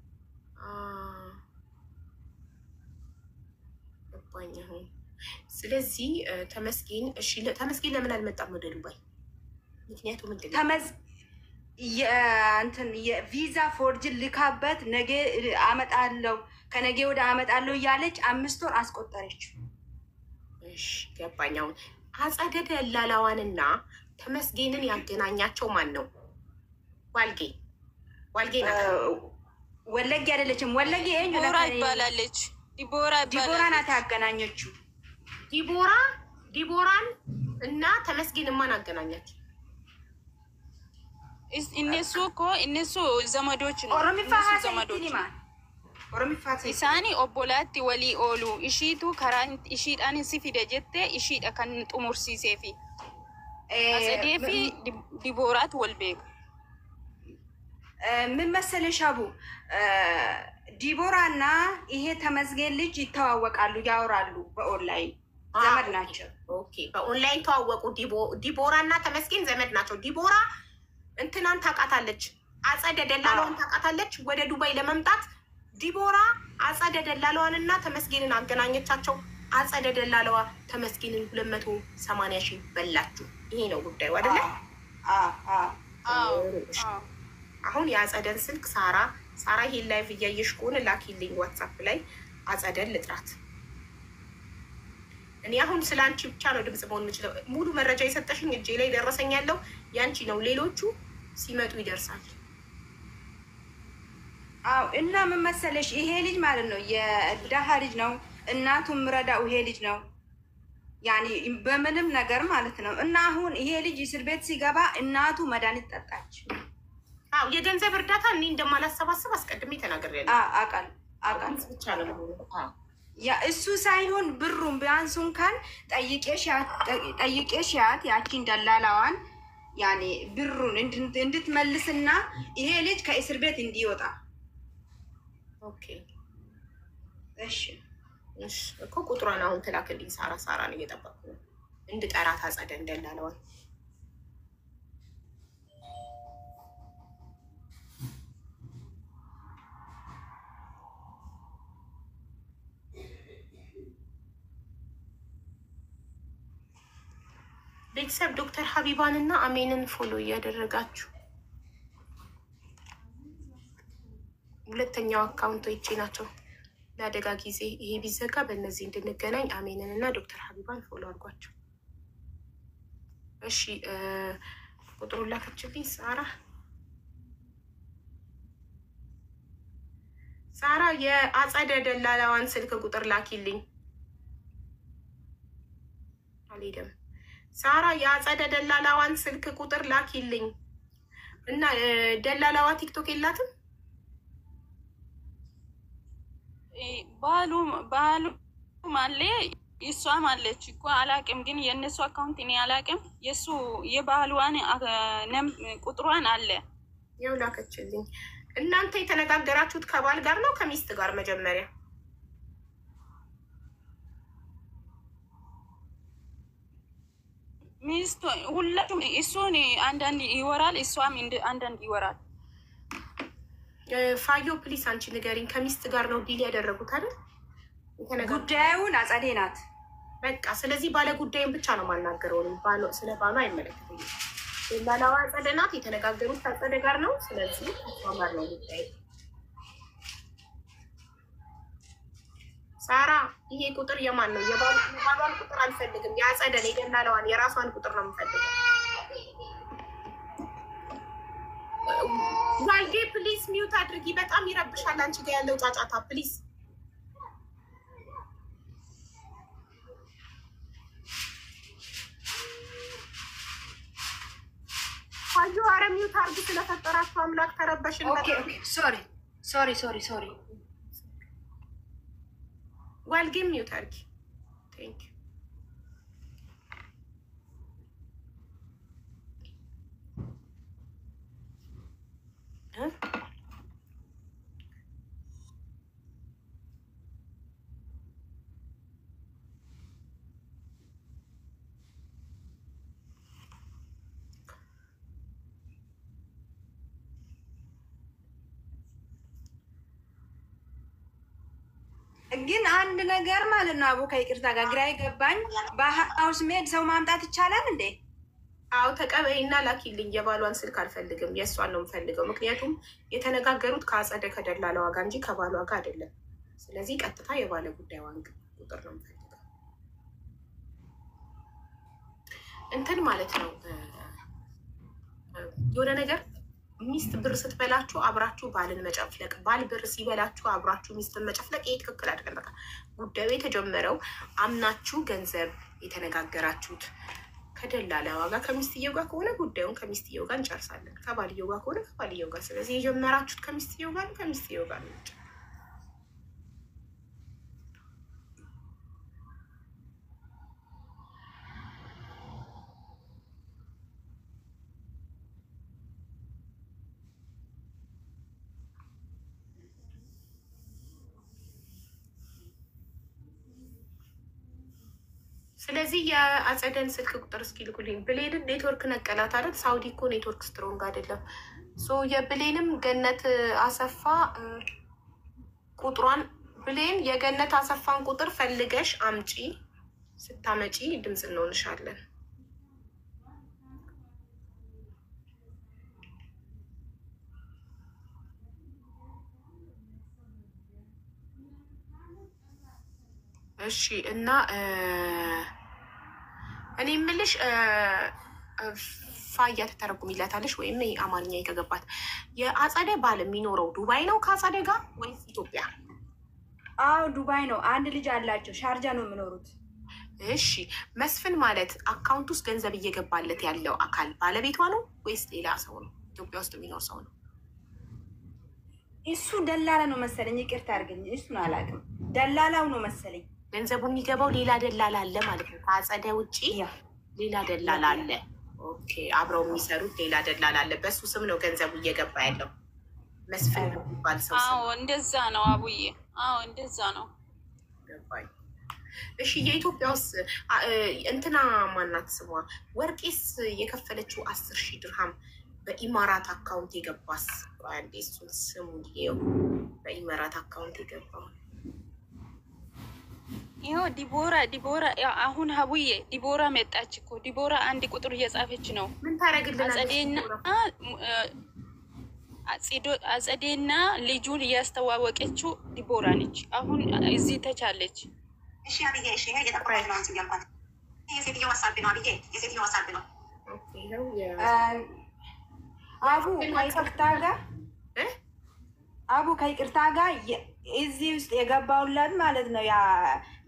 ስለዚህ ተመስገን እሺ ተመስገን ለምን አልመጣም ወደ ዱባይ? ምክንያቱም ምንድነው? የቪዛ ፎርጅን ልካበት ነገ አመጣለሁ ከነገ ወደ አመጣለሁ እያለች 5 ወር አስቆጠረች። እሺ ገባኝ። አሁን አጸደ ደላላዋንና ተመስገንን ያገናኛቸው ማን ነው? ዋልጌ ናት። ወለጌ አይደለችም። ወለጌ ዲቦራ ይባላለች። ዲቦራ ናት ያገናኘችው። ዲቦራን እና ተመስገንን ማን አገናኛቸው? እነሱ ዘመዶች ነው። ኢሳኒ ኦቦላቲ ወሊ ኦሉ ኢሺቱ ከራን ኢሺዳን ሲፊደ ጀቴ ኢሺዳ ከን ጡሙርሲሴፊ አሰዴፊ ዲቦራት ወልቤክ ምን መሰለሽ አቡ ዲቦራ እና ይሄ ተመስገን ልጅ ይተዋወቃሉ፣ ያወራሉ። በኦንላይን ዘመድ ናቸው። ኦኬ በኦንላይን ተዋወቁ። ዲቦራ እና ተመስገን ዘመድ ናቸው። ዲቦራ እንትናን ታውቃታለች፣ አጸደ ደላላዋን ታውቃታለች። ወደ ዱባይ ለመምጣት ዲቦራ አጸደ ደላላዋን እና ተመስገንን አገናኘቻቸው። አጸደ ደላላዋ ተመስገንን 280 ሺህ በላችሁ። ይሄ ነው ጉዳዩ አይደለ? አሁን የአጸደን ስልክ ሳራ ይሄን ላይቭ እያየሽ ከሆነ ላኪልኝ ዋትሳፕ ላይ አጸደን ልጥራት። እኔ አሁን ስለ አንቺ ብቻ ነው ድምጽ መሆን የምችለው። ሙሉ መረጃ የሰጠሽኝ እጄ ላይ ደረሰኝ ያለው ያንቺ ነው። ሌሎቹ ሲመጡ ይደርሳል። አዎ እና ምን መሰለሽ ይሄ ልጅ ማለት ነው የድሃ ልጅ ነው። እናቱም ምረዳው ይሄ ልጅ ነው ያኔ በምንም ነገር ማለት ነው። እና አሁን ይሄ ልጅ እስር ቤት ሲገባ እናቱ መድኃኒት ጠጣች። አዎ የገንዘብ እርዳታ እኔ እንደማላሰባስብ አስቀድሜ ተናግሬያለሁ። አቃል ብቻ ነው ያ እሱ ሳይሆን ብሩን ቢያንስ እንኳን ጠይቄሽ ያቺን ደላላዋን ያኔ ብሩን እንድትመልስና ይሄ ልጅ ከእስር ቤት እንዲወጣ። ኦኬ እሺ እኮ ቁጥሯን አሁን ትላክልኝ። ሳራ ነው እየጠበቅኩ ነው እንድጠራት አጸደ ደላላዋን። ቤተሰብ ዶክተር ሀቢባን እና አሜንን ፎሎ እያደረጋችሁ ሁለተኛው አካውንቶቼ ናቸው። ለአደጋ ጊዜ ይሄ ቢዘጋ በእነዚህ እንድንገናኝ አሜንን እና ዶክተር ሀቢባን ፎሎ አድርጓቸው። እሺ ቁጥሩን ላከችልኝ ሳራ የአጸደ ደላላዋን ስልክ ቁጥር ላኪልኝ። አልሄደም። ሳራ የአጸደ ደላላዋን ስልክ ቁጥር ላኪልኝ እና ደላላዋ ቲክቶክ የላትም። ባሉ ማለ እሷም አለች እኮ አላቅም፣ ግን የእነሱ አካውንት እኔ አላቅም። የእሱ የባህሏን ቁጥሯን አለ ያው ላከችልኝ። እናንተ የተነጋገራችሁት ከባል ጋር ነው ከሚስት ጋር? መጀመሪያ ሚስቱ ሁላችሁም፣ እሱን አንዳንድ ይወራል፣ እሷም አንዳንድ ይወራል። ፋዮ ፕሊስ አንቺ ንገሪኝ፣ ከሚስት ጋር ነው ዲል ያደረጉት አይደል? ጉዳዩን አጸዴ ናት። በቃ ስለዚህ ባለ ጉዳይን ብቻ ነው ማናገረው። ስለ ባሉ አይመለከተኝም። ደላላዋ አጸደ ናት። የተነጋገሩት ከአጸደ ጋር ነው። ስለዚህ ማማር ነው ጉዳይ። ሳራ ይሄ ቁጥር የማን ነው? የባሏን ቁጥር አልፈልግም። የአጸደን የደላላዋን የራሷን ቁጥር ነው የምፈልገው። ዋልጌ ፕሊስ ሚውት አድርጊ። በጣም ይረብሻል አንቺ ጋር ያለው ጫጫታ ፕሊስ። አዩ አረ ሚውት አድርጊ። ስለፈጠራችሁ አምላክ ተረበሽን። ሶሪ ዋልጌ ሚውት አድርጊ። ቴንክ ዩ ግን አንድ ነገር ማለት ነው አቡ ከይቅርታ ጋር ግራ ይገባኝ። በሀውስ ሜድ ሰው ማምጣት ይቻላል እንዴ? አዎ ተቀበይና ላኪልኝ። የባሏን ስልክ አልፈልግም፣ የእሷን ነው የምፈልገው። ምክንያቱም የተነጋገሩት ከአጸደ ከደላላዋ ጋር እንጂ ከባሏ ጋር አይደለም። ስለዚህ ቀጥታ የባለ ጉዳይዋን ቁጥር ነው የምፈልገው። እንትን ማለት ነው የሆነ ነገር ሚስት ብር ስትበላችሁ አብራችሁ ባልን መጨፍለቅ፣ ባል ብር ሲበላችሁ አብራችሁ ሚስትን መጨፍለቅ፣ ይሄ ትክክል አይደለም። በቃ ጉዳዩ የተጀመረው አምናችሁ ገንዘብ የተነጋገራችሁት ከደላላዋ ጋር ከሚስትየው ጋር ከሆነ ጉዳዩን ከሚስትየው ጋር እንጨርሳለን። ከባልየው ጋር ከሆነ ከባልየው ጋር። ስለዚህ የጀመራችሁት ከሚስትየው ጋር ከሚስትየው ጋር ነው። ስለዚህ የአጸደን ስልክ ቁጥር እስኪ ልኩልኝ። ብሌንን ኔትወርክ ነቀላት አይደል? ሳውዲ እኮ ኔትወርክ ስትሮንግ አይደለም። የብሌንም ገነት አሰፋ ቁጥሯን ብሌን የገነት አሰፋን ቁጥር ፈልገሽ አምጪ። ስታመጪ ድምፅ እንሆንሻለን። እሺ እና እኔ የምልሽ ፋያ ተተረጉሚላታለሽ ወይም አማርኛ ከገባት የአጸደ ባል የሚኖረው ዱባይ ነው ከአጸደ ጋር ወይስ ኢትዮጵያ? አዎ ዱባይ ነው። አንድ ልጅ አላቸው። ሻርጃ ነው የሚኖሩት። እሺ መስፍን ማለት አካውንት ውስጥ ገንዘብ እየገባለት ያለው አካል ባለቤቷ ነው ወይስ ሌላ ሰው ነው? ኢትዮጵያ ውስጥ የሚኖር ሰው ነው? እሱ ደላላ ነው መሰለኝ። ይቅርታ አድርገኝ፣ እሱን አላውቅም። ደላላው ነው መሰለኝ። ገንዘቡ የሚገባው ሌላ ደላላ አለ ማለት ነው። ከአጸደ ውጭ ሌላ ደላላ አለ። ኦኬ አብረው የሚሰሩት ሌላ ደላላ አለ። በሱ ስም ነው ገንዘቡ እየገባ ያለው። መስፍን የሚባል ሰው። አዎ እንደዛ ነው አቡዬ። አዎ እንደዛ ነው። ገባኝ። እሺ የኢትዮጵያ ውስጥ እንትና ማናት ስሟ ወርቄስ የከፈለችው 10,000 ድርሃም በኢማራት አካውንት የገባስ? አንዴ እሱን ስሙ ይኸው በኢማራት አካውንት የገባው ይኸው ዲቦራ አሁን ሀቡዬ ዲቦራ መጣች እኮ። ዲቦራ አንድ ቁጥር እየጻፈች ነው። ምን ታደርግልናለች? አጸዴና ልጁን እያስተዋወቀችው ዲቦራ ነች። አሁን እዚህ ተቻለች። እሺ አብዬ፣ እሺ ይሄ እየጠቆመች ነው። አንቺ ያልኳት የሴትዮ ሀሳብ ነው አብዬ፣ የሴትዮ ሀሳብ ነው። አቡ ከይቅርታ ጋር እዚህ ውስጥ የገባውለት ማለት ነው። ያ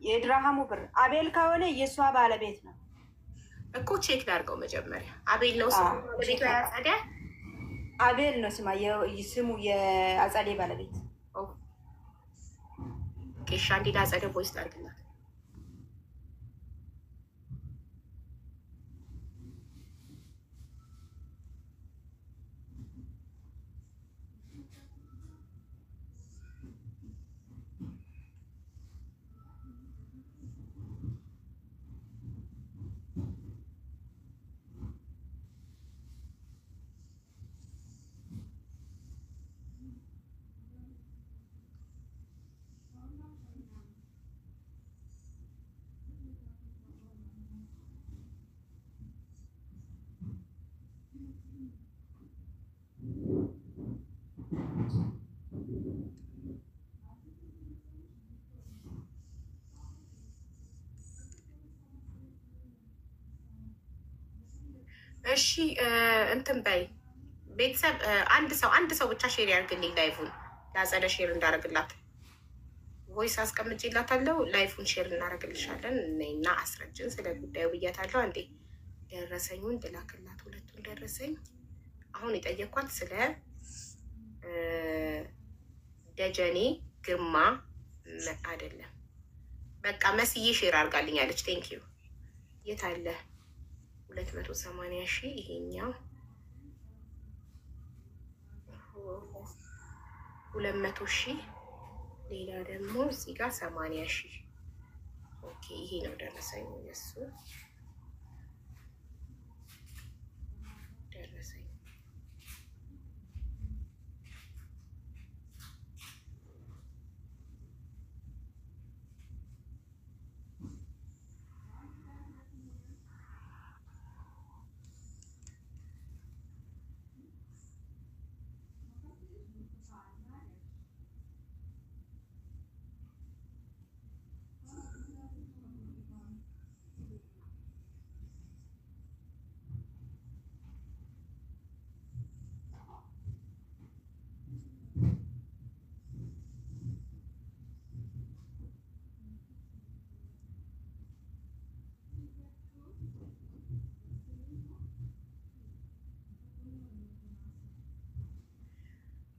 የድራሃሙ ብር አቤል ከሆነ የእሷ ባለቤት ነው። እኮ ቼክ ላድርገው መጀመሪያ። አቤል ነው ስሙ ቤቱ ያጸደ አቤል ነው ስሙ የአጸዴ ባለቤት። ኬሻ እንዴት አጸደ ቮይስ ላድርግላት። እሺ እንትን በይ ቤተሰብ አንድ ሰው ብቻ ሼር ያርግልኝ ላይፉን ለአጸደ ሼር እንዳረግላት ቮይስ አስቀምጬላታለሁ። ላይፉን ሼር እናረግልሻለን እና አስረጅን ስለ ጉዳዩ ብያታለሁ። አንዴ ደረሰኙን ልላክላት፣ ሁለቱን ደረሰኝ። አሁን የጠየኳት ስለ ደጀኔ ግርማ አይደለም። በቃ መስዬ ሼር አርጋልኛለች። ቴንክ ዩ። የት አለ 280,000 ይሄኛው 200,000 ሌላ ደግሞ እዚህ ጋር 80,000 ኦኬ። ይሄ ነው ደረሰኝ የሱ ደረሰኝ።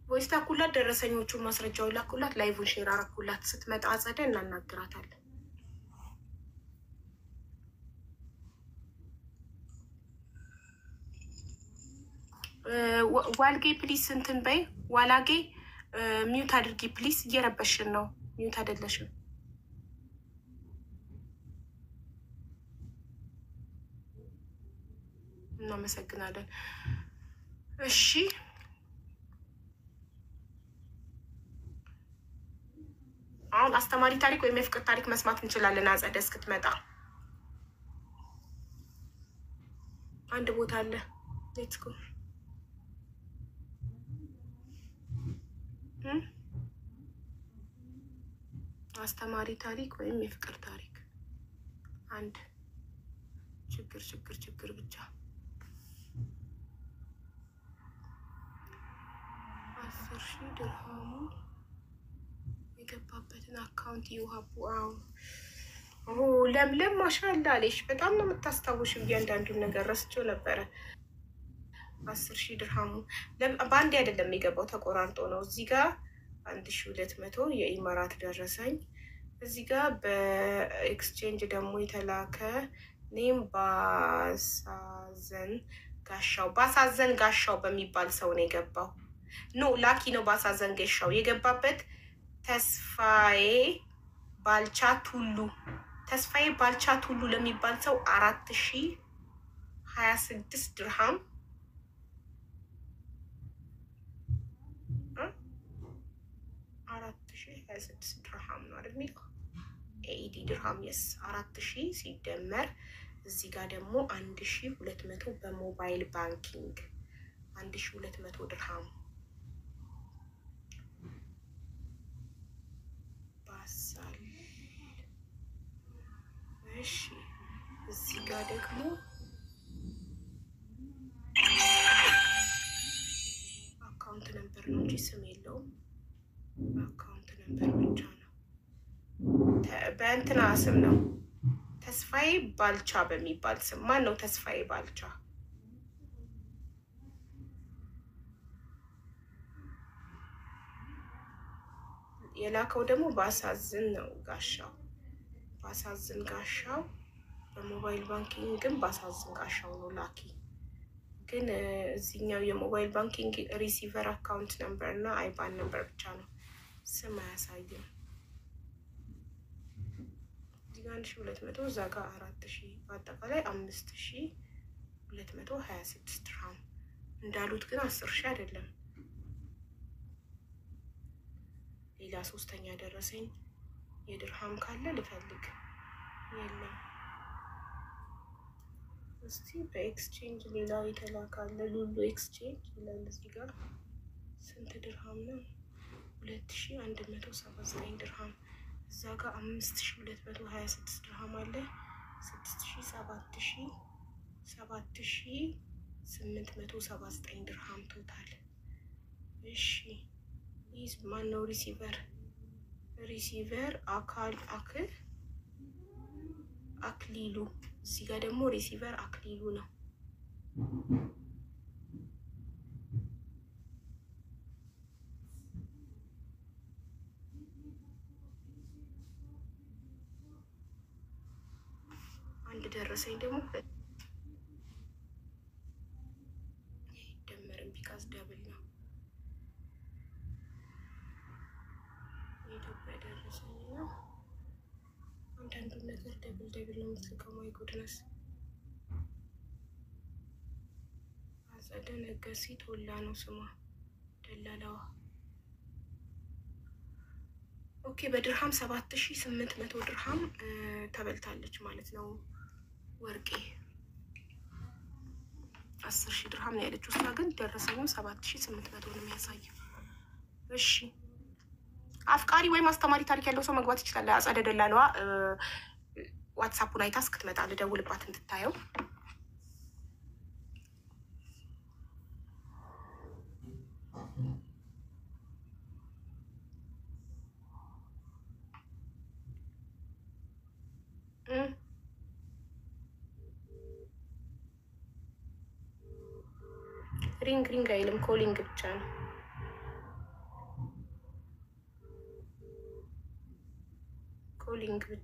ቮይስ ላኩላት፣ ደረሰኞቹን ማስረጃውን ላኩላት፣ ላይቭን ሼር አረኩላት። ስትመጣ አጸደ እናናግራታለን። ዋልጌ ፕሊስ እንትን በይ፣ ዋላጌ ሚዩት አድርጊ ፕሊስ። እየረበሽን ነው። ሚዩት አይደለሽም። እናመሰግናለን። እሺ አሁን አስተማሪ ታሪክ ወይም የፍቅር ታሪክ መስማት እንችላለን። አጸደ እስክትመጣ አንድ ቦታ አለ። ሌትስ ጎ። አስተማሪ ታሪክ ወይም የፍቅር ታሪክ አንድ ችግር ብቻ 10,000 ድርሃሙ የገባበትን አካውንት ይውሀቡ። ለምለም ማሻአላ አለሽ። በጣም ነው የምታስታውሽው እያንዳንዱን ነገር። ረስቼው ነበረ። 10,000 ድርሃሙ በአንዴ አይደለም የገባው፣ ተቆራርጦ ነው። እዚህ ጋር 1,200 የኢማራት ደረሰኝ። እዚህ ጋር በኤክስቼንጅ ደግሞ የተላከ ኔም ባሳዘን ጋሻው በሚባል ሰው ነው የገባው። ኖ ላኪ ነው ባሳዘን ጋሻው የገባበት። ተስፋዬ ባልቻ ቱሉ ለሚባል ሰው 4,026 ድርሃም 4,026 ድርሃም ነው አይደል የሚለው ኤዲ ድርሃም። የስ 4,000 ሲደመር እዚህ ጋር ደግሞ 1,200 በሞባይል ባንኪንግ 1,200 ድርሃም ባሳል። እሺ እዚህ ጋር ደግሞ አካውንት ነበር ነው እንጂ ስም የለውም። አካውንት ነበር ብቻ ነው። በእንትና ስም ነው ተስፋዬ ባልቻ በሚባል ስም ማን ነው ተስፋዬ ባልቻ? የላከው ደግሞ ባሳዝን ነው ጋሻው። ባሳዝን ጋሻው በሞባይል ባንኪንግ ግን ባሳዝን ጋሻው ነው ላኪ። ግን እዚህኛው የሞባይል ባንኪንግ ሪሲቨር አካውንት ነምበር እና አይባን ነምበር ብቻ ነው፣ ስም አያሳይም። እዚህ 1200 እዛ ጋር 4000 በአጠቃላይ 5226 ድርሃም እንዳሉት ግን 10,000 አይደለም። ሌላ ሶስተኛ ደረሰኝ የድርሃም ካለ ልፈልግ። የለም። እስቲ በኤክስቼንጅ ሌላ የተላካለ ሉሉ ኤክስቼንጅ ይላል እዚህ ጋር። ስንት ድርሃም ነው? 2179 ድርሃም። እዛ ጋር 5226 ድርሃም አለ። 7879 ድርሃም ቶታል። እሺ ይህ ማን ነው? ሪሲቨር አክሊሉ። እዚህ ጋር ደግሞ ሪሲቨር አክሊሉ ነው። አንድ ደረሰኝ ደግሞ ደመርን ቢካዝ ደብል ነው። የኢትዮጵያ ደረሰኝ ነው። አንዳንዱ ነገር ደብል ነው የምትልከው። ማይ ጉድነስ። አጸደ ነገሲ ቶላ ነው ስሟ፣ ደላላዋ። ኦኬ በድርሃም 7800 ድርሃም ተበልታለች ማለት ነው። ወርቄ 10,000 ድርሃም ነው ያለችው። እሷ ግን ደረሰኙ 7800 ነው የሚያሳየው። እሺ አፍቃሪ ወይም አስተማሪ ታሪክ ያለው ሰው መግባት ይችላል። አጸደ ደላላዋ ዋትሳፑን አይታ እስክትመጣ ልደውልባት እንድታየው። ሪንግ አይልም፣ ኮሊንግ ብቻ ነው። ኮሊንግ ብቻ